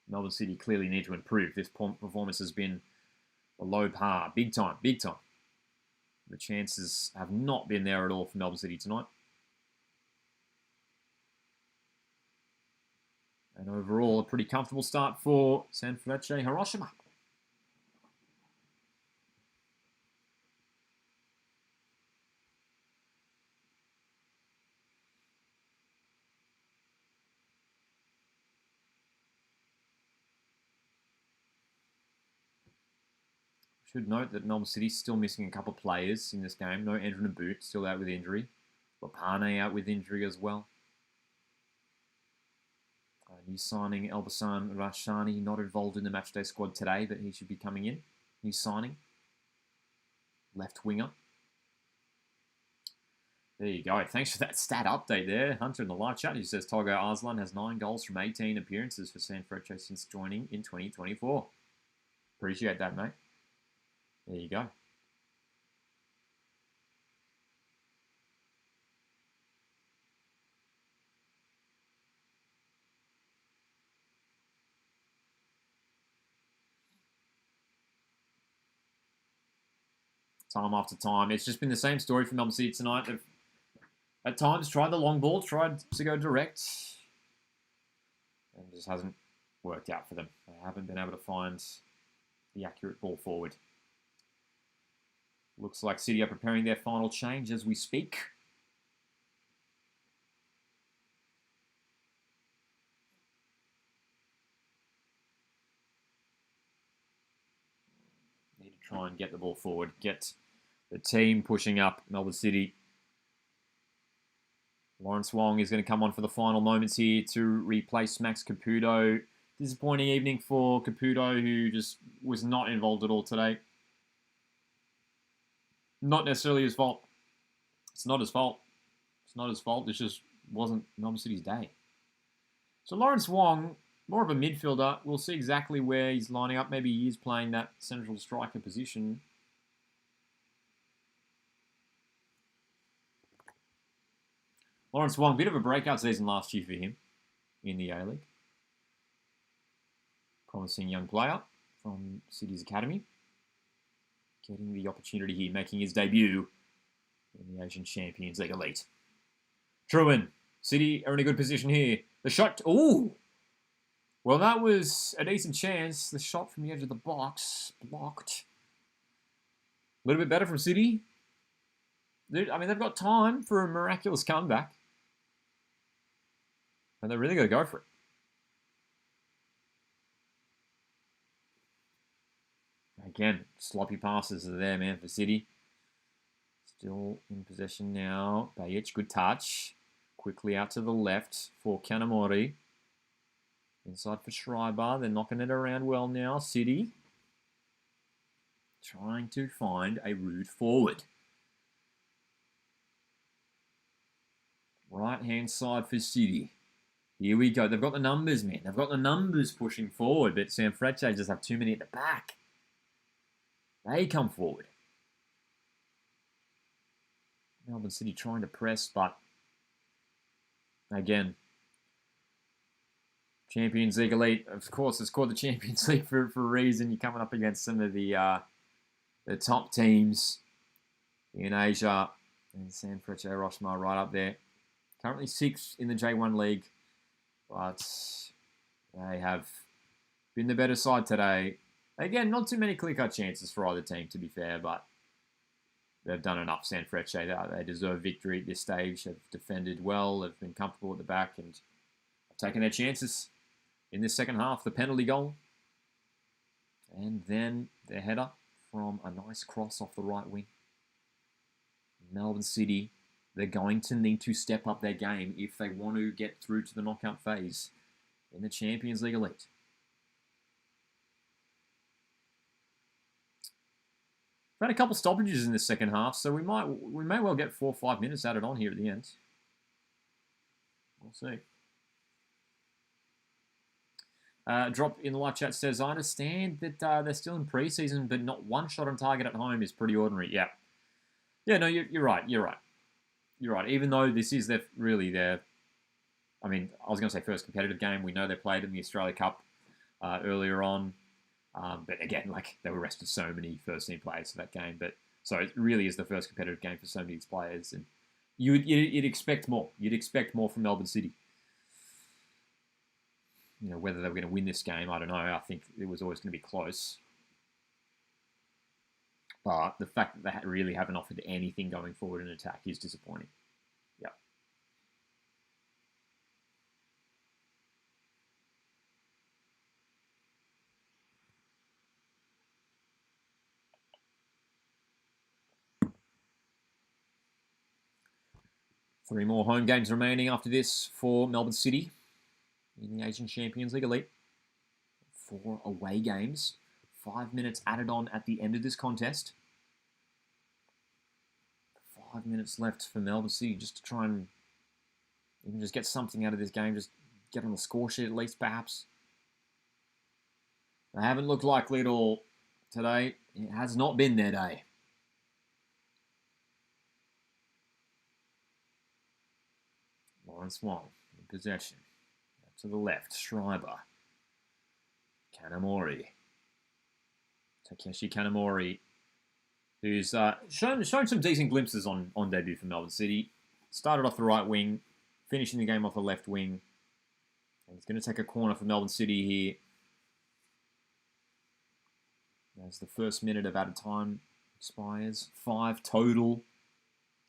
Melbourne City clearly need to improve. This performance has been below par. Big time, big time. The chances have not been there at all for Melbourne City tonight. And overall, a pretty comfortable start for Sanfrecce Hiroshima. Should note that Melbourne City's still missing a couple of players in this game. No Andrew Naboot, still out with injury. Lapane out with injury as well. New signing Elbasan Rashani, not involved in the matchday squad today, but he should be coming in. New signing. Left winger. There you go. Thanks for that stat update there. Hunter in the live chat, who says Togo Arslan has 9 goals from 18 appearances for Sanfrecce since joining in 2024. Appreciate that, mate. There you go. Time after time. It's just been the same story for Melbourne City tonight. They've at times tried the long ball, tried to go direct, and it just hasn't worked out for them. They haven't been able to find the accurate ball forward. Looks like City are preparing their final change as we speak. Need to try and get the ball forward, get the team pushing up Melbourne City. Lawrence Wong is going to come on for the final moments here to replace Max Caputo. Disappointing evening for Caputo, who just was not involved at all today. Not necessarily his fault. It's not his fault. It's not his fault. It just wasn't Melbourne City's day. So Lawrence Wong, more of a midfielder. We'll see exactly where he's lining up. Maybe he is playing that central striker position. Lawrence Wong, bit of a breakout season last year for him in the A-League. Promising young player from City's academy. Getting the opportunity here, making his debut in the Asian Champions League Elite. Truman, City are in a good position here. The shot, ooh! Well, that was a decent chance. The shot from the edge of the box, blocked. A little bit better from City. I mean, they've got time for a miraculous comeback. And they're really going to go for it. Again, sloppy passes are there, man, for City. Still in possession now. Bajic, good touch. Quickly out to the left for Kanamori. Inside for Schreiber. They're knocking it around well now. City trying to find a route forward. Right-hand side for City. Here we go. They've got the numbers, man. They've got the numbers pushing forward, but Sanfrecce just have too many at the back. They come forward. Melbourne City trying to press, but again, Champions League Elite, of course, it's called the Champions League for a reason. You're coming up against some of the top teams. in Asia. And Sanfrecce Hiroshima right up there. Currently 6th in the J1 League. But they have been the better side today. Again, not too many clear-cut chances for either team, to be fair, but they've done enough. Sanfrecce, they deserve victory at this stage. They've defended well. They've been comfortable at the back and have taken their chances in this second half. The penalty goal. And then their header from a nice cross off the right wing. Melbourne City, they're going to need to step up their game if they want to get through to the knockout phase in the Champions League Elite. We've had a couple stoppages in the second half, so we may well get 4 or 5 minutes added on here at the end. We'll see. Drop in the live chat says, I understand that they're still in pre-season, but not one shot on target at home is pretty ordinary. Yeah. Yeah, no, you're right. You're right. Even though this is I was going to say first competitive game. We know they played in the Australia Cup earlier on. But again, they were rested so many first-team players for that game. So it really is the first competitive game for so many of these players. And you'd expect more. You'd expect more from Melbourne City. Whether they were going to win this game, I don't know. I think it was always going to be close. But the fact that they really haven't offered anything going forward in attack is disappointing. Yep. Three more home games remaining after this for Melbourne City in the Asian Champions League Elite. 4 away games. 5 minutes added on at the end of this contest. 5 minutes left for Melbourne City just to try and even just get something out of this game. Just get on the score sheet at least, perhaps. They haven't looked likely at all today. It has not been their day. Lawrence Wong in possession. To the left, Schreiber. Kanamori. Takeshi Kanamori, who's shown some decent glimpses on debut for Melbourne City. Started off the right wing, finishing the game off the left wing. And he's going to take a corner for Melbourne City here. As the first minute of added time expires. 5 total.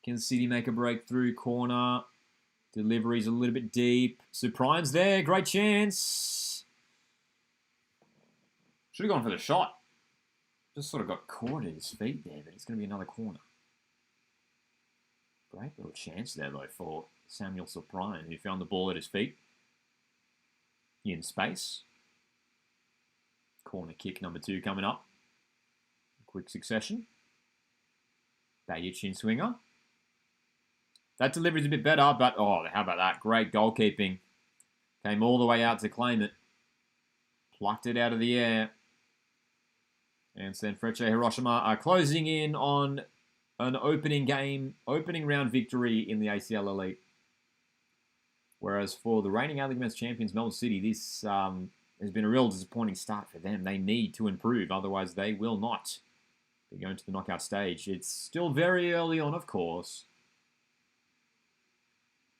Can City make a breakthrough? Corner. Delivery's a little bit deep. Surprise there. Great chance. Should have gone for the shot. Just sort of got caught at his feet there, but it's going to be another corner. Great little chance there, though, for Samuel Soprine, who found the ball at his feet. In space. Corner kick number 2 coming up. Quick succession. Bajic in swinger. That delivery's a bit better, but how about that? Great goalkeeping. Came all the way out to claim it. Plucked it out of the air. And Sanfrecce Hiroshima are closing in on an opening round victory in the ACL Elite. Whereas for the reigning Allegheny champions, Melbourne City, this has been a real disappointing start for them. They need to improve, otherwise they will not be going to the knockout stage. It's still very early on, of course.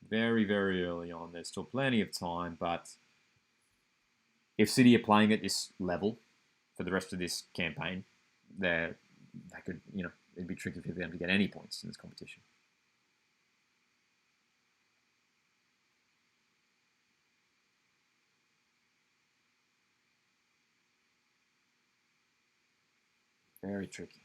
Very, very early on. There's still plenty of time, but if City are playing at this level for the rest of this campaign, they could, it'd be tricky for them to get any points in this competition. Very tricky.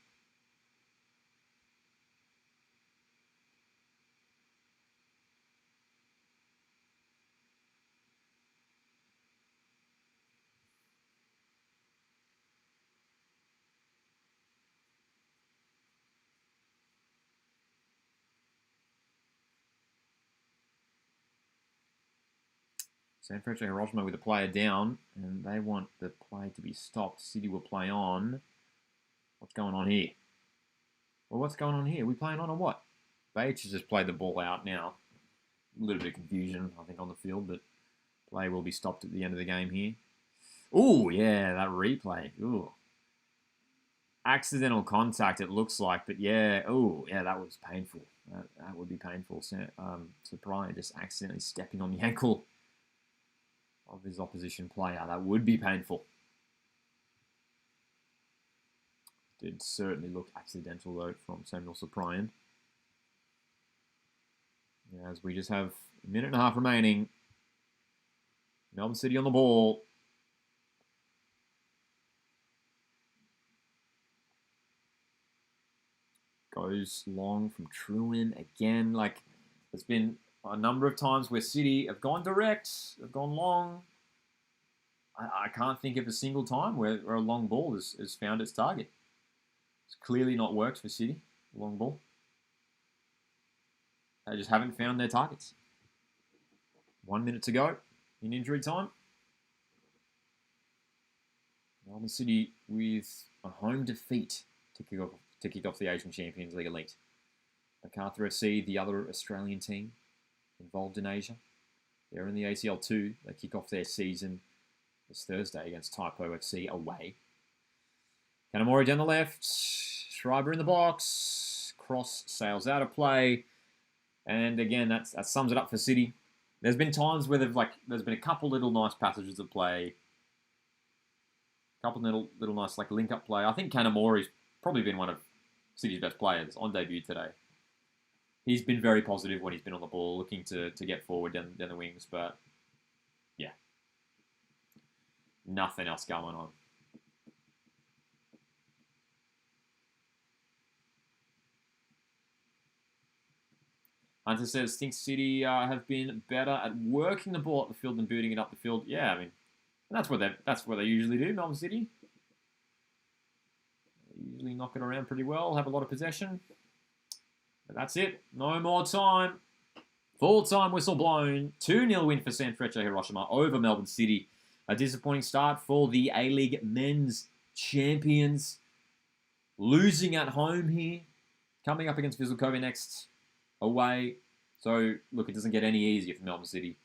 Sanfrecce Hiroshima with a player down, and they want the play to be stopped. City will play on. What's going on here? Well, what's going on here? Are we playing on or what? Bates has just played the ball out now. A little bit of confusion, I think, on the field, but play will be stopped at the end of the game here. Ooh, yeah, that replay. Ooh. accidental contact, it looks like. But yeah, oh, yeah, that was painful. That would be painful. So Brian just accidentally stepping on the ankle of his opposition player. That would be painful. Did certainly look accidental, though, from Samuel Cyprian. As we just have a minute and a half remaining. Melbourne City on the ball. Goes long from Truin again. Like, there's been a number of times where City have gone direct, have gone long. I can't think of a single time where a long ball has found its target. It's clearly not worked for City, long ball. They just haven't found their targets. 1 minute to go in injury time. Melbourne City with a home defeat to kick off the Asian Champions League Elite. MacArthur FC, the other Australian team involved in Asia. They're in the ACL2. They kick off their season this Thursday against Taipo FC away. Kanamori down the left. Schreiber in the box. Cross sails out of play. And again, that sums it up for City. There's been times where there's been a couple little nice passages of play. A couple little nice link-up play. I think Kanamori's probably been one of City's best players on debut today. He's been very positive when he's been on the ball, looking to get forward down the wings, but yeah. Nothing else going on. Hunter says, thinks City have been better at working the ball up the field than booting it up the field. Yeah, I mean, that's what they usually do, Melbourne City. They usually knock it around pretty well, have a lot of possession. But that's it. No more time. Full-time whistle blown. 2-0 win for Sanfrecce Hiroshima over Melbourne City. A disappointing start for the A-League men's champions. Losing at home here. Coming up against Vissel Kobe next away. So, look, it doesn't get any easier for Melbourne City.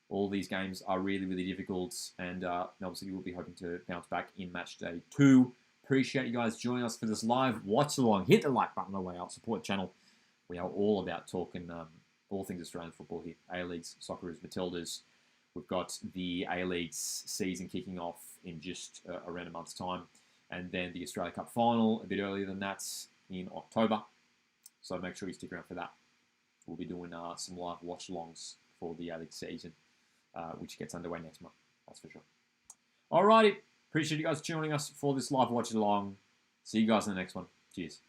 All these games are really, really difficult. And Melbourne City will be hoping to bounce back in match day 2. Appreciate you guys joining us for this live watch-along. Hit the like button on the way out. Support the channel. We are all about talking all things Australian football here. A-Leagues, Socceroos, Matildas. We've got the A-Leagues season kicking off in just around a month's time. And then the Australia Cup final a bit earlier than that in October. So make sure you stick around for that. We'll be doing some live watch-alongs for the A-League season, which gets underway next month. That's for sure. Alrighty. Appreciate you guys joining us for this live watch-along. See you guys in the next one. Cheers.